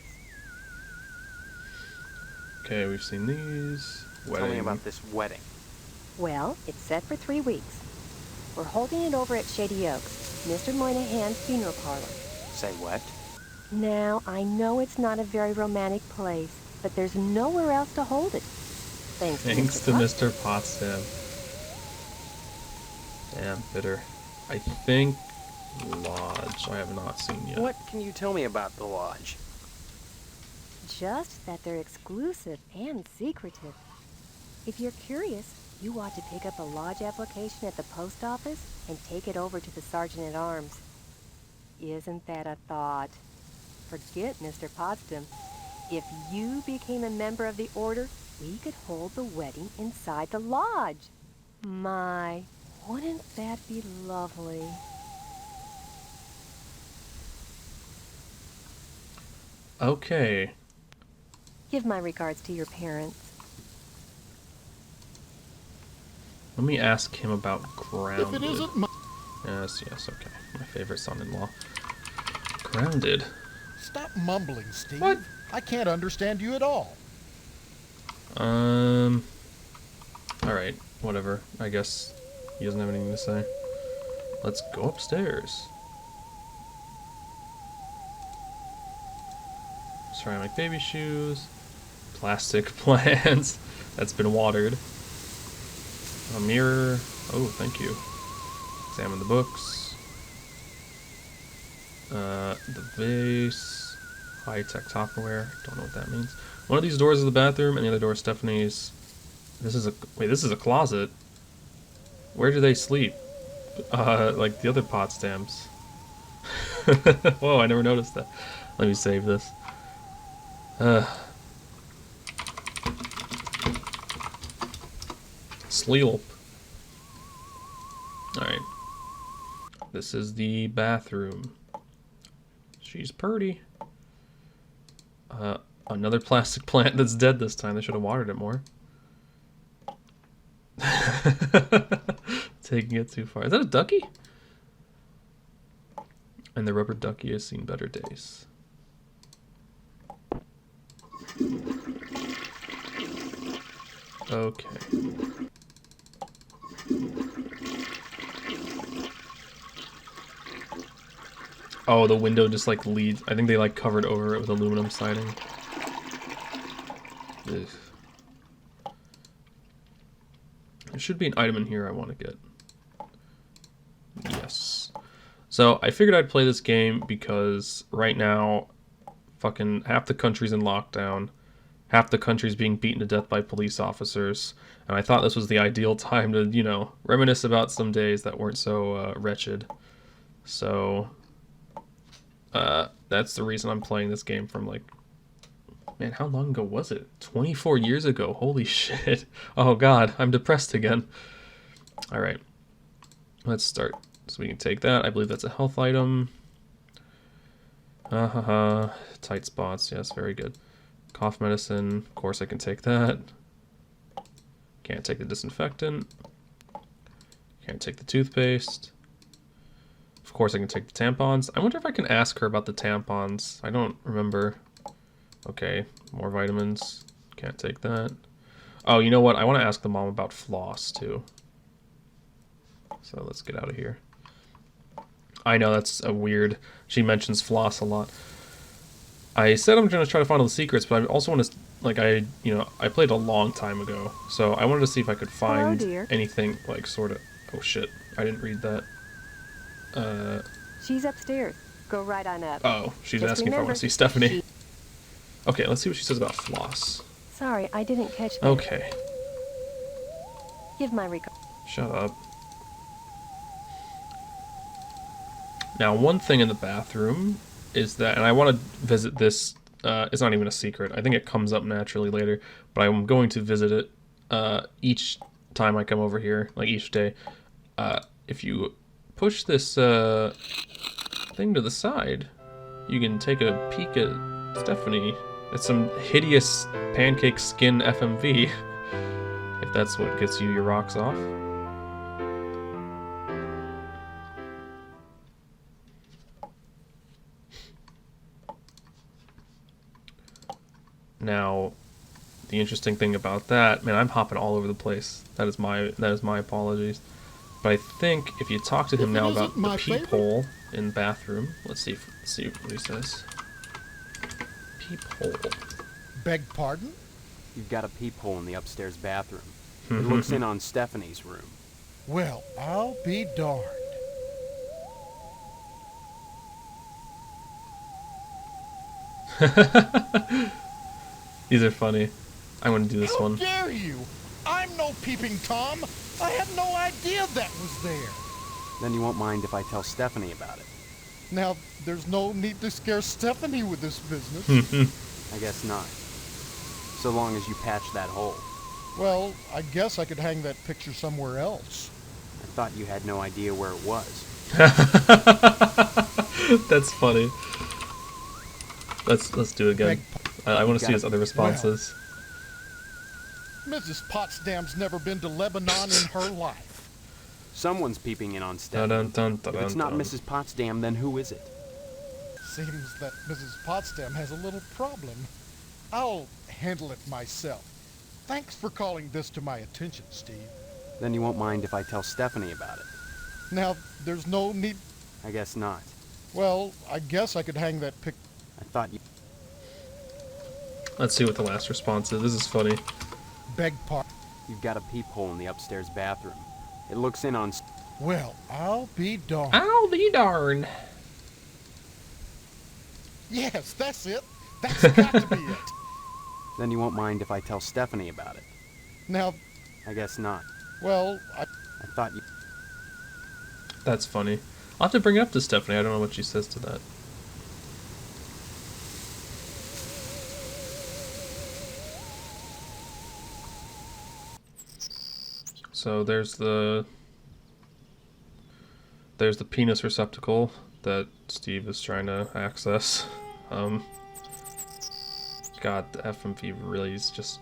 Okay, we've seen these. Wedding. Tell me about this wedding. Well, it's set for 3 weeks. We're holding it over at Shady Oaks, Mr. Moynihan's funeral parlor. Say what? Now, I know it's not a very romantic place, but there's nowhere else to hold it. Thanks to Mr. Mr. Potsdam. Damn, bitter. I think lodge. I have not seen yet. What can you tell me about the lodge? Just that they're exclusive and secretive. If you're curious, you ought to pick up a lodge application at the post office and take it over to the sergeant-at-arms. Isn't that a thought? Forget Mr. Potsdam. If you became a member of the order, we could hold the wedding inside the lodge. My, wouldn't that be lovely? Okay. Give my regards to your parents. Let me ask him about Grounded. If it isn't my... Yes, okay. My favorite son-in-law. Grounded. Stop mumbling, Steve. What? I can't understand you at all. Alright, whatever. I guess he doesn't have anything to say. Let's go upstairs. Ceramic baby shoes. Plastic plants. That's been watered. A mirror. Oh, thank you. Examine the books. The vase. High-tech Tupperware. Don't know what that means. One of these doors is the bathroom, and the other door is Stephanie's. This is a closet. Where do they sleep? Like the other Potsdams. Whoa, I never noticed that. Let me save this. Sleep. Alright. This is the bathroom. She's pretty. Another plastic plant that's dead this time. They should have watered it more. Taking it too far. Is that a ducky? And the rubber ducky has seen better days. Okay. Oh, the window just like leads. I think they like covered over it with aluminum siding. Ugh. There should be an item in here I want to get. Yes. So I figured I'd play this game because right now, fucking half the country's in lockdown. Half the country's being beaten to death by police officers. And I thought this was the ideal time to, you know, reminisce about some days that weren't so wretched. So that's the reason I'm playing this game from, like, man, how long ago was it? 24 years ago. Holy shit. Oh god, I'm depressed again. Alright. Let's start. So we can take that. I believe that's a health item. Tight spots. Yes, very good. Cough medicine. Of course I can take that. Can't take the disinfectant. Can't take the toothpaste. Of course I can take the tampons. I wonder if I can ask her about the tampons. I don't remember. Okay, more vitamins. Can't take that. Oh, you know what? I want to ask the mom about floss, too. So let's get out of here. I know that's a weird... She mentions floss a lot. I said I'm going to try to find all the secrets, but I also want to... Like, I played a long time ago, so I wanted to see if I could find dear. anything, like, sort of... Oh, shit. I didn't read that. She's upstairs. Go right on up. Oh, she's Just asking if I want remember, to see Stephanie. she- Okay, let's see what she says about floss. Sorry, I didn't catch that. Okay. Give my regards. Shut up. Now, one thing in the bathroom is that, and I want to visit this, it's not even a secret. I think it comes up naturally later, but I'm going to visit it each time I come over here, like each day. If you push this thing to the side, you can take a peek at Stephanie. It's some hideous pancake skin FMV, if that's what gets you your rocks off. Now, the interesting thing about that, man, I'm hopping all over the place. That is my apologies. But I think if you talk to him now about the peephole in the bathroom, let's see what he says. Peephole. Beg pardon? You've got a peephole in the upstairs bathroom. It looks in on Stephanie's room. Well, I'll be darned. These are funny. I want to do this How one. dare you? I'm no peeping Tom. I had no idea that was there. Then you won't mind if I tell Stephanie about it. Now, there's no need to scare Stephanie with this business. I guess not. So long as you patch that hole. Well, I guess I could hang that picture somewhere else. I thought you had no idea where it was. That's funny. Let's do it again. I want to see his other responses. Well, Mrs. Potsdam's never been to Lebanon in her life. Someone's peeping in on Stephanie. Dun, dun, dun, If it's not dun. Mrs. Potsdam, then who is it? Seems that Mrs. Potsdam has a little problem. I'll handle it myself. Thanks for calling this to my attention, Steve. Then you won't mind if I tell Stephanie about it. Now, there's no need... I guess not. Well, I guess I could hang that pic... I thought you... Let's see what the last response is. This is funny. Beg pardon. You've got a peephole in the upstairs bathroom. It looks in on... Well, I'll be darned. I'll be darned. Yes, that's it. That's got to be it. Then you won't mind if I tell Stephanie about it. Now, I guess not. well, I thought you... That's funny. I'll have to bring it up to Stephanie. I don't know what she says to that. So there's the penis receptacle that Steve is trying to access. God, the FMV really is just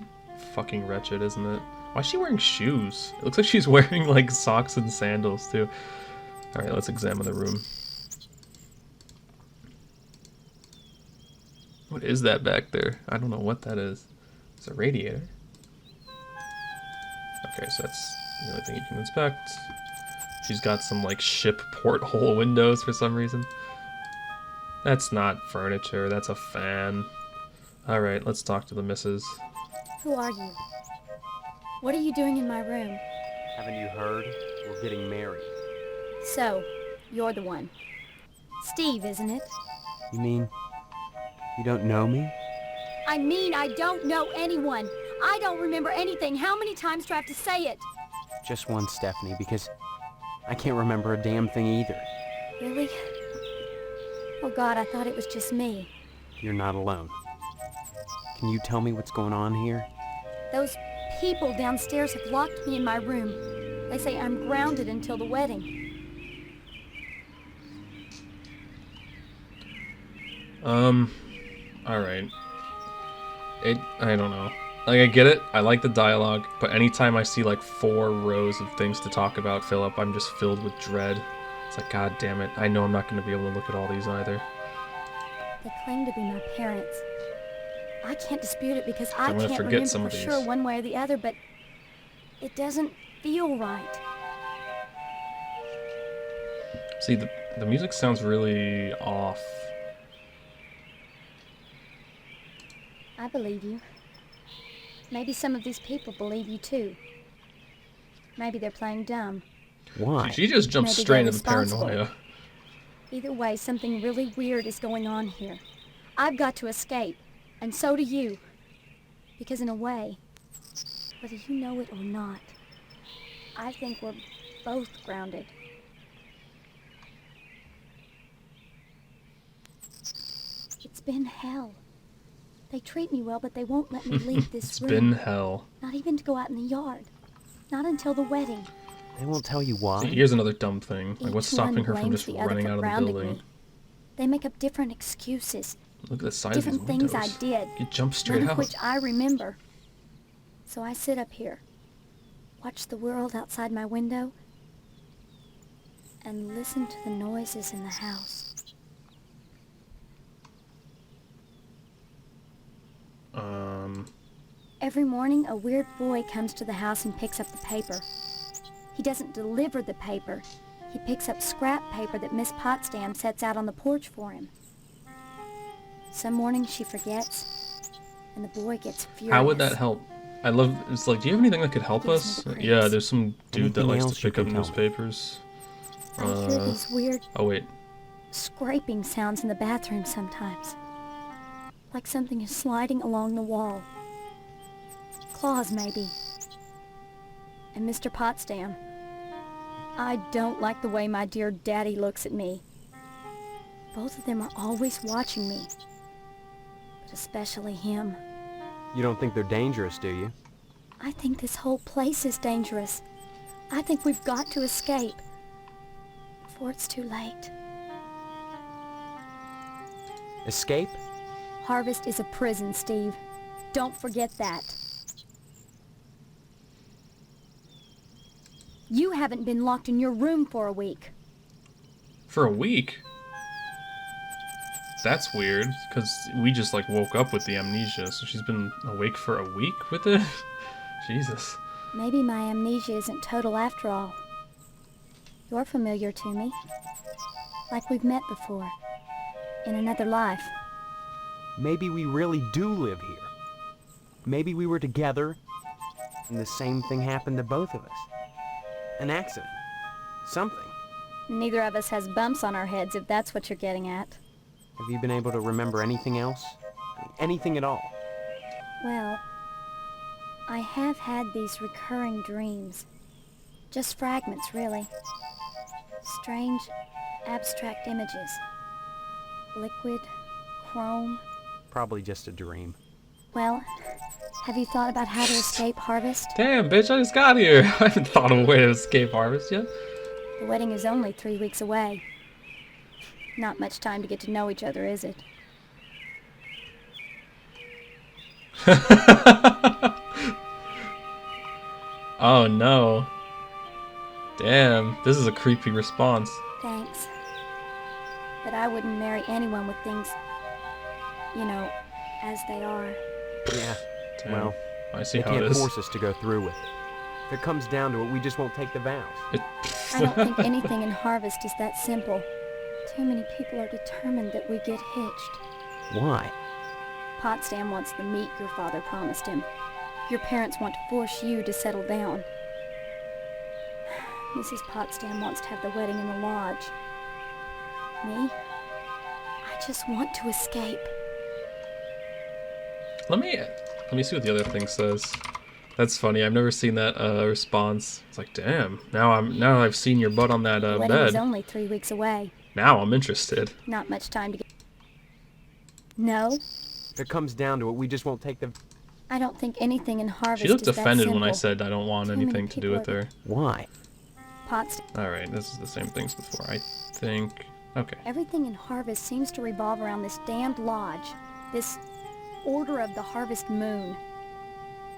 fucking wretched, isn't it? Why is she wearing shoes? It looks like she's wearing like socks and sandals too. Alright, let's examine the room. What is that back there? I don't know what that is. It's a radiator. Okay, so that's the only thing you can inspect. She's got some like ship porthole windows for some reason. That's not furniture, that's a fan. Alright, let's talk to the missus. Who are you? What are you doing in my room? Haven't you heard? We're getting married. So, you're the one. Steve, isn't it? You mean... you don't know me? I mean, I don't know anyone. I don't remember anything. How many times do I have to say it? Just one, Stephanie, because I can't remember a damn thing either. Really? Oh God, I thought it was just me. You're not alone. Can you tell me what's going on here? Those people downstairs have locked me in my room. They say I'm grounded until the wedding. Alright. I don't know. Like, I get it, I like the dialogue, but anytime I see like 4 rows of things to talk about fill up, I'm just filled with dread. It's like, God damn it, I know I'm not going to be able to look at all these either. They claim to be my parents. I can't dispute it because I I'm gonna can't forget remember some for of these. sure one way or the other, but it doesn't feel right. See, the music sounds really off. I believe you. Maybe some of these people believe you too. Maybe they're playing dumb. Why? She just jumped Maybe straight they're into paranoia. Either way, something really weird is going on here. I've got to escape, and so do you. Because in a way, whether you know it or not, I think we're both grounded. It's been hell. They treat me well, but they won't let me leave this It's room. been hell. Not even to go out in the yard. Not until the wedding. They won't tell you why. Here's another dumb thing. Like, what's Each one stopping her from blames just the other running for out of the grounding building? me. They make up different excuses. Look at the size Different of these windows. things I did. You jump straight None out. of which I remember. So I sit up here, watch the world outside my window, and listen to the noises in the house. Every morning, a weird boy comes to the house and picks up the paper. He doesn't deliver the paper. He picks up scrap paper that Miss Potsdam sets out on the porch for him. Some mornings she forgets, and the boy gets furious. How would that help? I love. It's like, do you have anything that could help Gives us? me the creeps. Yeah, there's some dude that Anything likes else to you pick up could tell me? newspapers. I hear these weird Oh wait. scraping sounds in the bathroom sometimes. Like something is sliding along the wall. Claws, maybe. And Mr. Potsdam. I don't like the way my dear daddy looks at me. Both of them are always watching me. But especially him. You don't think they're dangerous, do you? I think this whole place is dangerous. I think we've got to escape. Before it's too late. Escape? Harvest is a prison, Steve. Don't forget that. You haven't been locked in your room for a week. For a week? That's weird, because we just like woke up with the amnesia, so she's been awake for a week with it? Jesus. Maybe my amnesia isn't total after all. You're familiar to me. Like we've met before. In another life. Maybe we really do live here. Maybe we were together, and the same thing happened to both of us. An accident. Something. Neither of us has bumps on our heads, if that's what you're getting at. Have you been able to remember anything else? Anything at all? Well, I have had these recurring dreams. Just fragments, really. Strange, abstract images. Liquid, chrome. Probably just a dream. Well, have you thought about how to escape Harvest? Damn, bitch, I just got here. I haven't thought of a way to escape Harvest yet. The wedding is only 3 weeks away. Not much time to get to know each other, is it? Oh no. Damn, this is a creepy response. Thanks. But I wouldn't marry anyone with things, you know, as they are. Yeah. Damn. Well, I see they how it can't is. force us to go through with it. If it comes down to it, we just won't take the vows. I don't think anything in Harvest is that simple. Too many people are determined that we get hitched. Why? Potsdam wants the meat your father promised him. Your parents want to force you to settle down. Mrs. Potsdam wants to have the wedding in the lodge. Me? I just want to escape. Let me see what the other thing says. That's funny. I've never seen that response. It's like, damn. Now I've seen your butt on that The wedding is bed. only 3 weeks away. Now I'm interested. Not much time to get... No, If it comes down to it, we just won't take the... I don't think anything in Harvest She looked is that offended when I simple. said I don't want Too many anything to do people with are- her. Why? Potsdam. Alright, this is the same things before. I think... Okay. Everything in Harvest seems to revolve around this damned lodge. This Order of the Harvest Moon.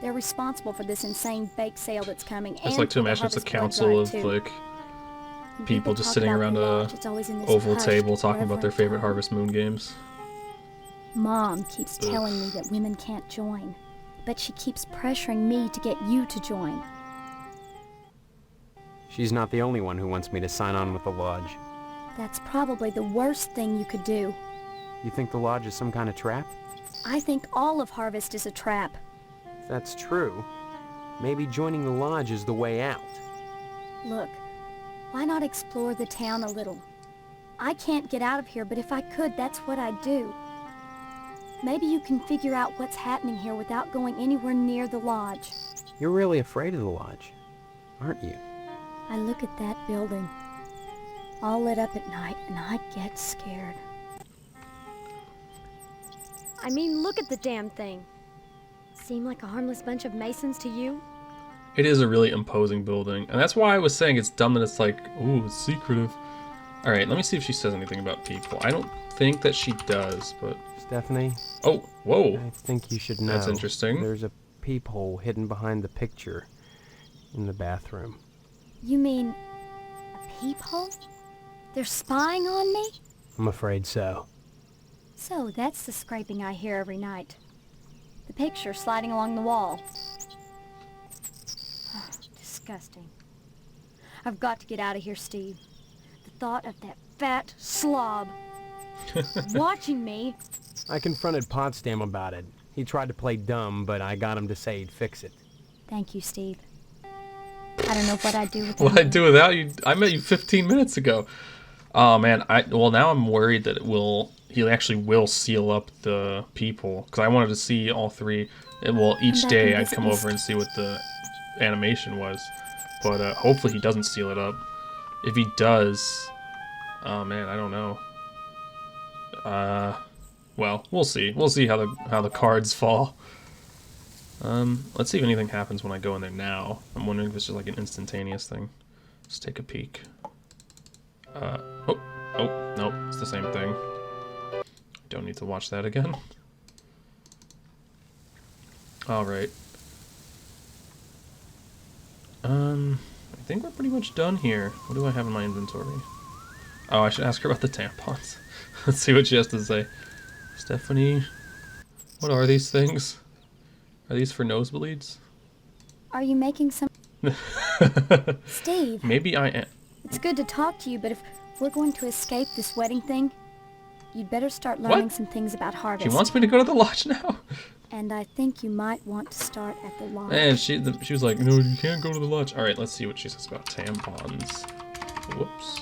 They're responsible for this insane bake sale that's coming. It's and like to for the imagine it's a Harvest blood council drive, of too. like When people just talk sitting about around the a lodge, it's always in this oval hushed, table talking about their reverent favorite tone. Harvest Moon games. Mom keeps telling me that women can't join, but she keeps pressuring me to get you to join. She's not the only one who wants me to sign on with the lodge. That's probably the worst thing you could do. You think the lodge is some kind of trap? I think all of Harvest is a trap. If that's true, maybe joining the lodge is the way out. Look, why not explore the town a little? I can't get out of here, but if I could, that's what I'd do. Maybe you can figure out what's happening here without going anywhere near the lodge. You're really afraid of the lodge, aren't you? I look at that building, all lit up at night, and I get scared. I mean, look at the damn thing. Seem like a harmless bunch of Masons to you? It is a really imposing building, and that's why I was saying it's dumb that it's like, ooh, it's secretive. Alright, let me see if she says anything about people. I don't think that she does, but... Stephanie? Oh, whoa! I think you should know. That's interesting. There's a peephole hidden behind the picture in the bathroom. You mean a peephole? They're spying on me? I'm afraid so. So that's the scraping I hear every night. The picture sliding along the wall. Disgusting. I've got to get out of here, Steve. The thought of that fat slob watching me. I confronted Potsdam about it. He tried to play dumb, but I got him to say he'd fix it. Thank you, Steve. I don't know what I'd do without What I'd do without you? I met you 15 minutes ago. Oh man, well now I'm worried that he actually will seal up the people, because I wanted to see all three. Well, each back day and I'd visit come me. over and see what the animation was, but hopefully he doesn't seal it up. If he does, oh man, I don't know. Well, we'll see. We'll see how the cards fall. Let's see if anything happens when I go in there now. I'm wondering if it's just like an instantaneous thing. Let's take a peek. Oh, nope, it's the same thing. Don't need to watch that again. Alright. I think we're pretty much done here. What do I have in my inventory? Oh, I should ask her about the tampons. Let's see what she has to say. Stephanie, what are these things? Are these for nosebleeds? Are you making some... Steve, Maybe I am. it's good to talk to you, but if we're going to escape this wedding thing, you'd better start learning What? some things about Harvest. She wants me to go to the lodge now? And I think you might want to start at the lodge. And she was like, no, you can't go to the lodge. Alright, let's see what she says about tampons. Whoops.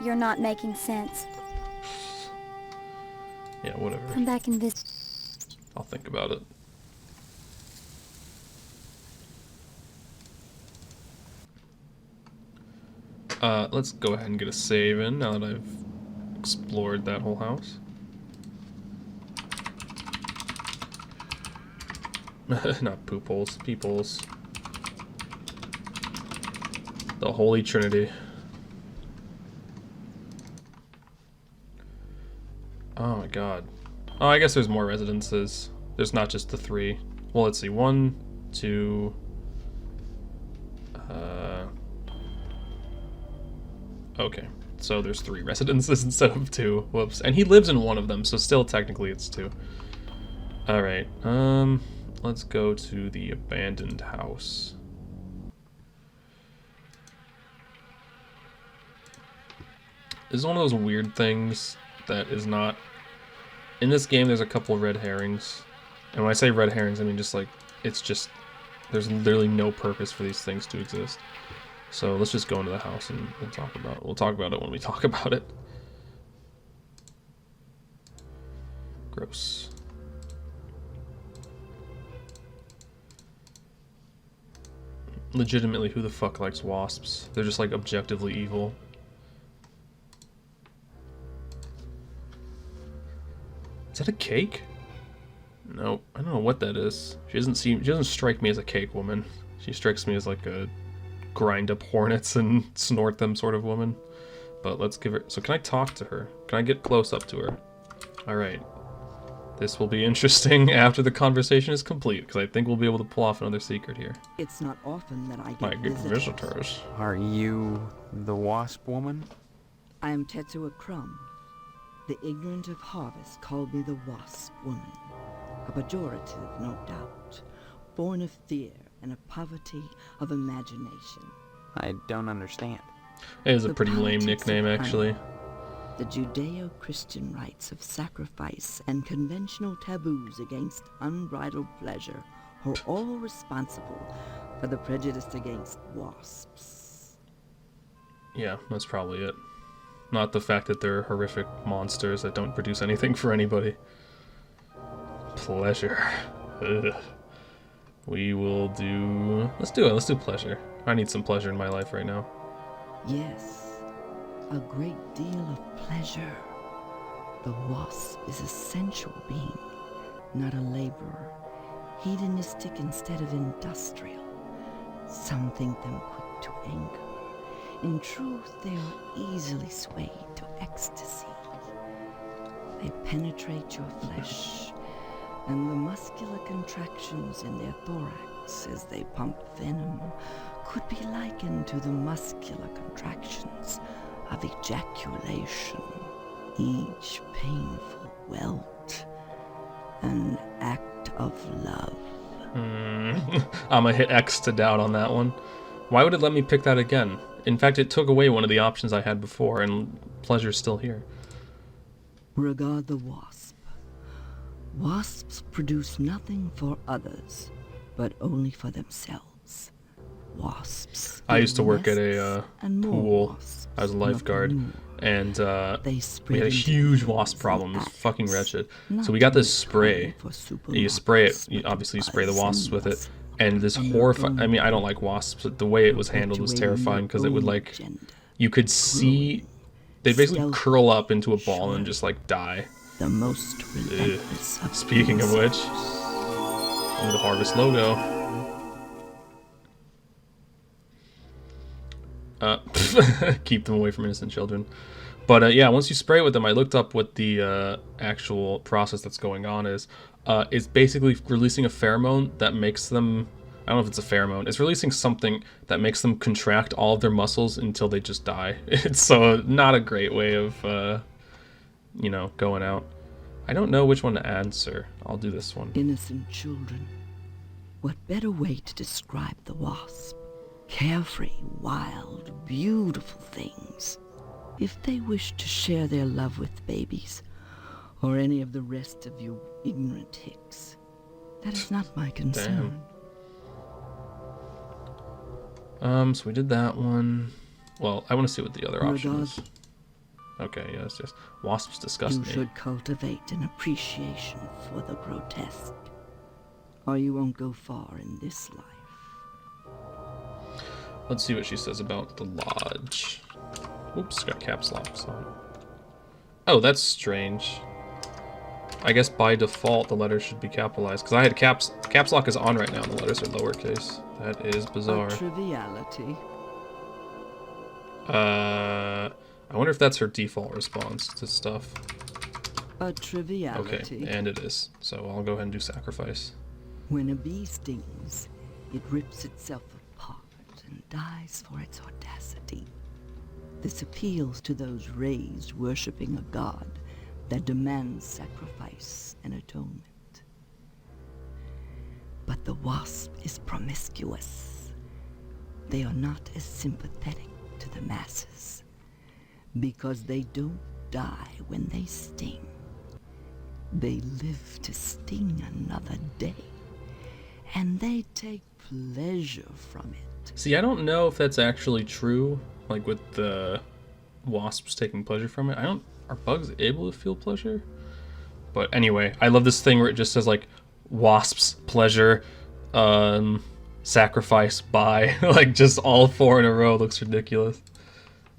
You're not making sense. Yeah, whatever. Come back and visit. I'll think about it. Let's go ahead and get a save in now that I've explored that whole house. Not poop holes, peep holes. The Holy Trinity. Oh my god. Oh, I guess there's more residences. There's not just the three. Well, let's see. 1, 2... Okay. So there's 3 residences instead of 2. Whoops. And he lives in one of them, so still technically it's 2. Alright. Let's go to the abandoned house. This is one of those weird things that is not... In this game, there's a couple red herrings. And when I say red herrings, I mean just like, it's just... There's literally no purpose for these things to exist. So let's just go into the house and talk about it. We'll talk about it when we talk about it. Gross. Legitimately, who the fuck likes wasps? They're just like objectively evil. Is that a cake? No, I don't know what that is. She doesn't strike me as a cake woman. She strikes me as like a grind up hornets and snort them sort of woman. But let's give her... So can I talk to her? Can I get close up to her? Alright. This will be interesting after the conversation is complete, because I think we'll be able to pull off another secret here. It's not often that I get Might get visitors. Are you the wasp woman? I am Tetsuo Crumb. The ignorant of harvest call me the wasp woman. A pejorative, no doubt, born of fear and a poverty of imagination. I don't understand. It is a The pretty lame politics of nickname, honor, actually. The Judeo-Christian rites of sacrifice and conventional taboos against unbridled pleasure are all responsible for the prejudice against wasps. Yeah, that's probably it. Not the fact that they're horrific monsters that don't produce anything for anybody. Pleasure. Ugh. We will do... Let's do it. Let's do pleasure. I need some pleasure in my life right now. Yes, a great deal of pleasure. The wasp is a sensual being, not a laborer. Hedonistic instead of industrial. Some think them quick to anger. In truth, they are easily swayed to ecstasy. They penetrate your flesh, and the muscular contractions in their thorax as they pump venom could be likened to the muscular contractions of ejaculation. Each painful welt, an act of love. I'm gonna hit X to doubt on that one. Why would it let me pick that again? In fact, it took away one of the options I had before, and pleasure's still here. Regard the wasp. Wasps produce nothing for others, but only for themselves. Wasps. I used to work at nests a and more pool. wasps, I was a lifeguard, nothing more. and They we spread had a into huge leaves wasp and problem. It was fucking ants, wretched. not So we got this too spray. common for You spray it. supermarkets, but Obviously, you spray the buzz wasps and with it. wasp. And this horrifying... I mean, I don't like wasps, but the way it was handled was terrifying because it would, like... You could see... They'd basically curl up into a ball and just, like, die. The most relentless of Speaking of which... Ooh, the Harvest logo. Keep them away from innocent children. But yeah, once you spray with them, I looked up what the actual process that's going on is. It's basically releasing a pheromone that makes them... I don't know if it's a pheromone. It's releasing something that makes them contract all of their muscles until they just die. It's so not a great way of, you know, going out. I don't know which one to answer. I'll do this one. Innocent children. What better way to describe the wasp? Carefree, wild, beautiful things. If they wish to share their love with babies, or any of the rest of you ignorant hicks, that is not my concern. So we did that one. Well, I want to see what the other option is. Okay, yes, yes. Wasps disgust You me. should cultivate an appreciation for the grotesque, or you won't go far in this life. Let's see what she says about the lodge. Oops, got caps lock. So. Oh, that's strange. I guess by default the letters should be capitalized because I had caps lock is on right now and the letters are lowercase. That is bizarre. A triviality. I wonder if that's her default response to stuff. A triviality. Okay, and it is. So I'll go ahead and do sacrifice. When a bee stings, it rips itself apart and dies for its audacity. This appeals to those raised worshipping a god that demands sacrifice and atonement. But the wasp is promiscuous. They are not as sympathetic to the masses because they don't die when they sting. They live to sting another day, and they take pleasure from it. See, I don't know if that's actually true, like with the wasps taking pleasure from it. Are bugs able to feel pleasure? But anyway, I love this thing where it just says like wasps, pleasure, sacrifice, buy. Like just all four in a row. Looks ridiculous.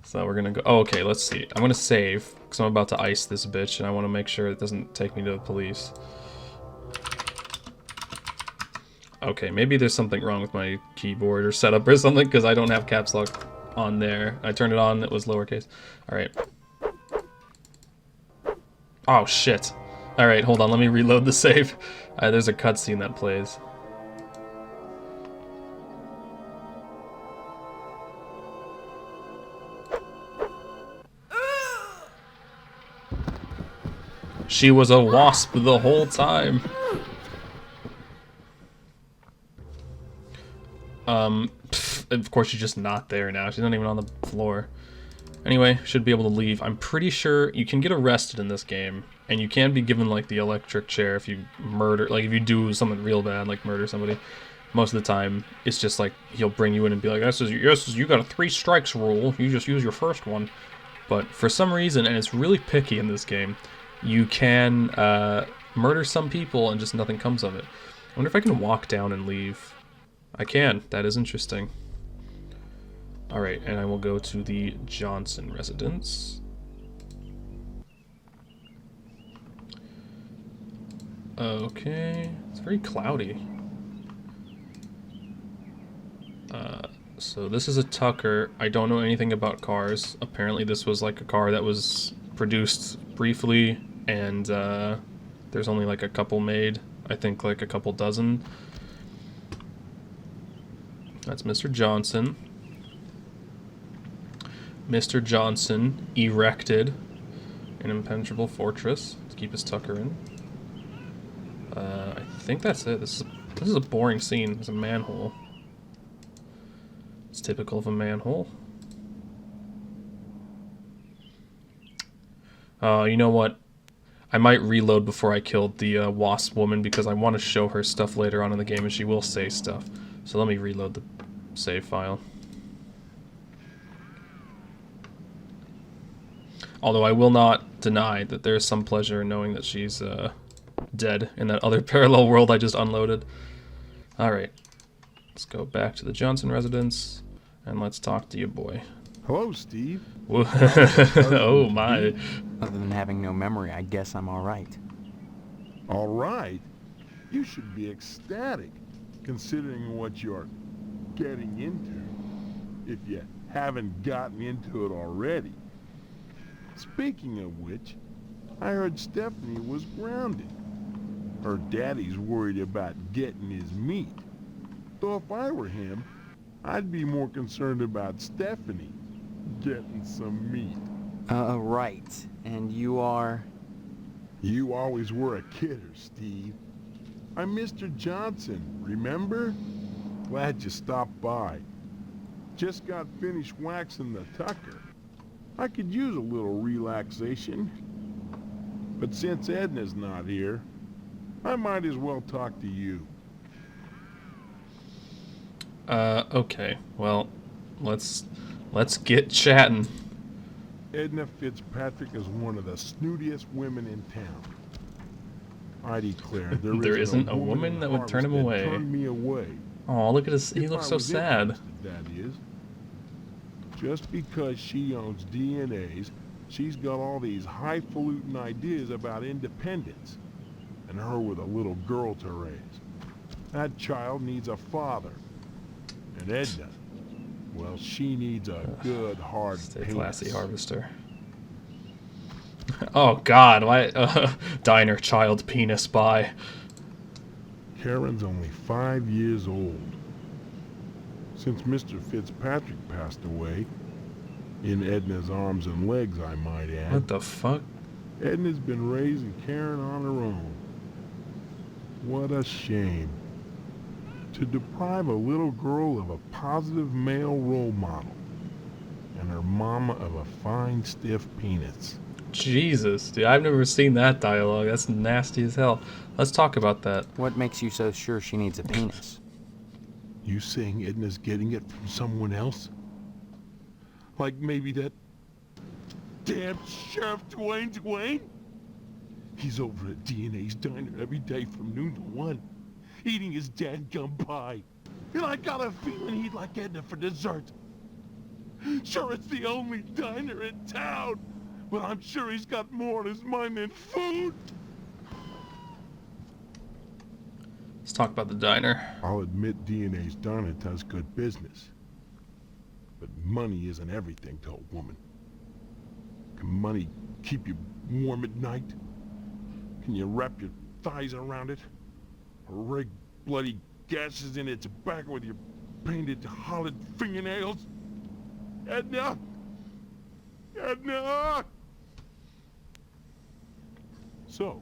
So we're gonna go, oh, okay, let's see. I'm gonna save because I'm about to ice this bitch and I want to make sure it doesn't take me to the police. Okay, maybe there's something wrong with my keyboard or setup or something because I don't have caps lock on there. I turned it on, it was lowercase. Alright. Oh, shit. Alright, hold on, let me reload the save. There's a cutscene that plays. She was a wasp the whole time. of course she's just not there now. She's not even on the floor. Anyway, should be able to leave. I'm pretty sure you can get arrested in this game, and you can be given like the electric chair if you murder, like if you do something real bad, like murder somebody. Most of the time, it's just like he'll bring you in and be like, "Yes, you got a 3 strikes rule. You just use your first one." But for some reason, and it's really picky in this game, you can murder some people and just nothing comes of it. I wonder if I can walk down and leave. I can. That is interesting. Alright, and I will go to the Johnson residence. Okay, it's very cloudy. So this is a Tucker. I don't know anything about cars. Apparently this was like a car that was produced briefly, and there's only like a couple made. I think like a couple dozen. That's Mr. Johnson. Mr. Johnson erected an impenetrable fortress to keep his Tucker in. I think that's it. This is a boring scene. It's a manhole. It's typical of a manhole. You know what? I might reload before I killed the wasp woman because I want to show her stuff later on in the game and she will say stuff. So let me reload the save file. Although I will not deny that there is some pleasure in knowing that she's dead in that other parallel world I just unloaded. Alright. Let's go back to the Johnson residence and let's talk to your boy. Hello, Steve. Oh my. Other than having no memory, I guess I'm alright. All right. You should be ecstatic, considering what you're getting into, if you haven't gotten into it already. Speaking of which, I heard Stephanie was grounded. Her daddy's worried about getting his meat. Though if I were him, I'd be more concerned about Stephanie getting some meat. Right. And you are? You always were a kidder, Steve. I'm Mr. Johnson, remember? Glad you stopped by. Just got finished waxing the Tucker. I could use a little relaxation. But since Edna's not here, I might as well talk to you. Okay. Well, let's get chatting. Edna Fitzpatrick is one of the snootiest women in town. I declare There isn't a woman that would turn him away. Turn me away. Oh, look at his. He If looks I so was sad. interested, that is. Just because she owns DNAs, she's got all these highfalutin ideas about independence. And her with a little girl to raise. That child needs a father. And Edna, well, she needs a good, hard Stay penis. classy, Harvester. Oh God! Why? Diner child penis by. Karen's only 5 years old. Since Mr. Fitzpatrick passed away, in Edna's arms and legs, I might add. What the fuck? Edna's been raising Karen on her own. What a shame. To deprive a little girl of a positive male role model. And her mama of a fine, stiff penis. Jesus, dude, I've never seen that dialogue. That's nasty as hell. Let's talk about that. What makes you so sure she needs a penis? You saying Edna's getting it from someone else? Like maybe that damn Sheriff Dwayne? He's over at DNA's diner every day from noon to 1, eating his dadgum pie. And I got a feeling he'd like Edna for dessert. Sure, it's the only diner in town, but I'm sure he's got more on his mind than food. Let's talk about the diner. I'll admit DNA's diner does good business. But money isn't everything to a woman. Can money keep you warm at night? Can you wrap your thighs around it? Or rig bloody gashes in its back with your painted hollowed fingernails? Edna! Edna! So,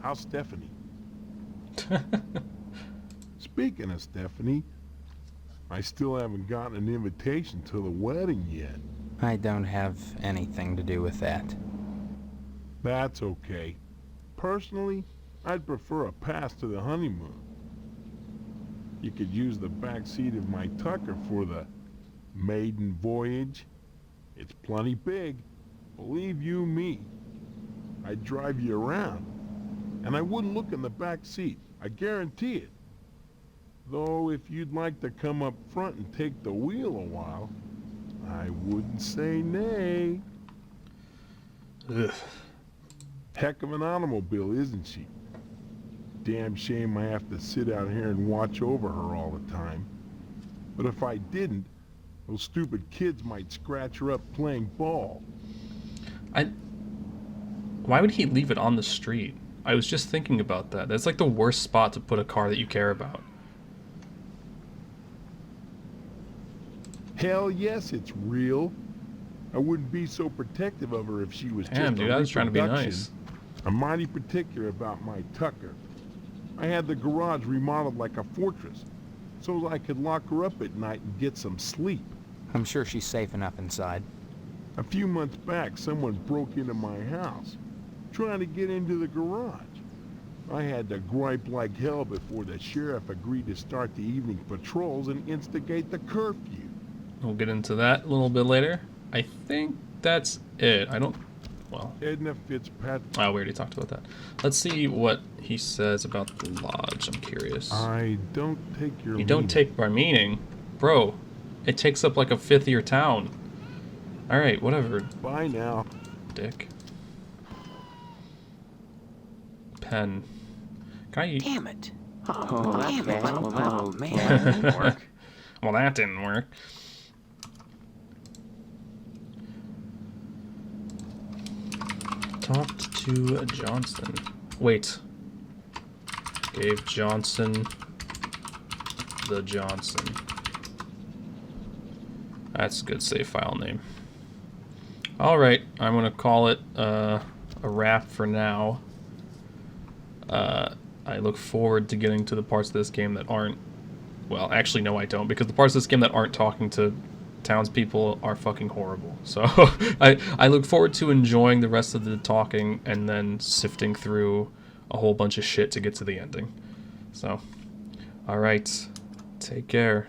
how's Stephanie? Speaking of Stephanie, I still haven't gotten an invitation to the wedding yet. I don't have anything to do with that. That's okay. Personally, I'd prefer a pass to the honeymoon. You could use the back seat of my Tucker for the maiden voyage. It's plenty big, believe you me. I'd drive you around, and I wouldn't look in the back seat, I guarantee it. Though if you'd like to come up front and take the wheel a while, I wouldn't say nay. Ugh. Heck of an automobile, isn't she? Damn shame I have to sit out here and watch over her all the time. But if I didn't, those stupid kids might scratch her up playing ball. Why would he leave it on the street? I was just thinking about that. That's like the worst spot to put a car that you care about. Hell yes, it's real. I wouldn't be so protective of her if she was Damn, just dude, a I was trying to be reproduction. nice. I'm mighty particular about my Tucker. I had the garage remodeled like a fortress, so I could lock her up at night and get some sleep. I'm sure she's safe enough inside. A few months back, someone broke into my house, trying to get into the garage. I had to gripe like hell before the sheriff agreed to start the evening patrols and instigate the curfew. We'll get into that a little bit later. I think that's it. I don't... Well... Edna Fitzpatrick. Oh, we already talked about that. Let's see what he says about the lodge. I'm curious. I don't take your You don't take my meaning. Bro, it takes up like a fifth of your town. Alright, whatever, Bye now. dick. Pen. Can I... Damn it! Oh, damn it! Oh, man, that didn't work. Well, that didn't work. Talked to Johnson. Wait. Gave Johnson the Johnson. That's a good save file name. Alright, I'm gonna call it a wrap for now. I look forward to getting to the parts of this game that aren't... Well, actually, no, I don't, because the parts of this game that aren't talking to townspeople are fucking horrible. So I look forward to enjoying the rest of the talking and then sifting through a whole bunch of shit to get to the ending. So, alright, take care.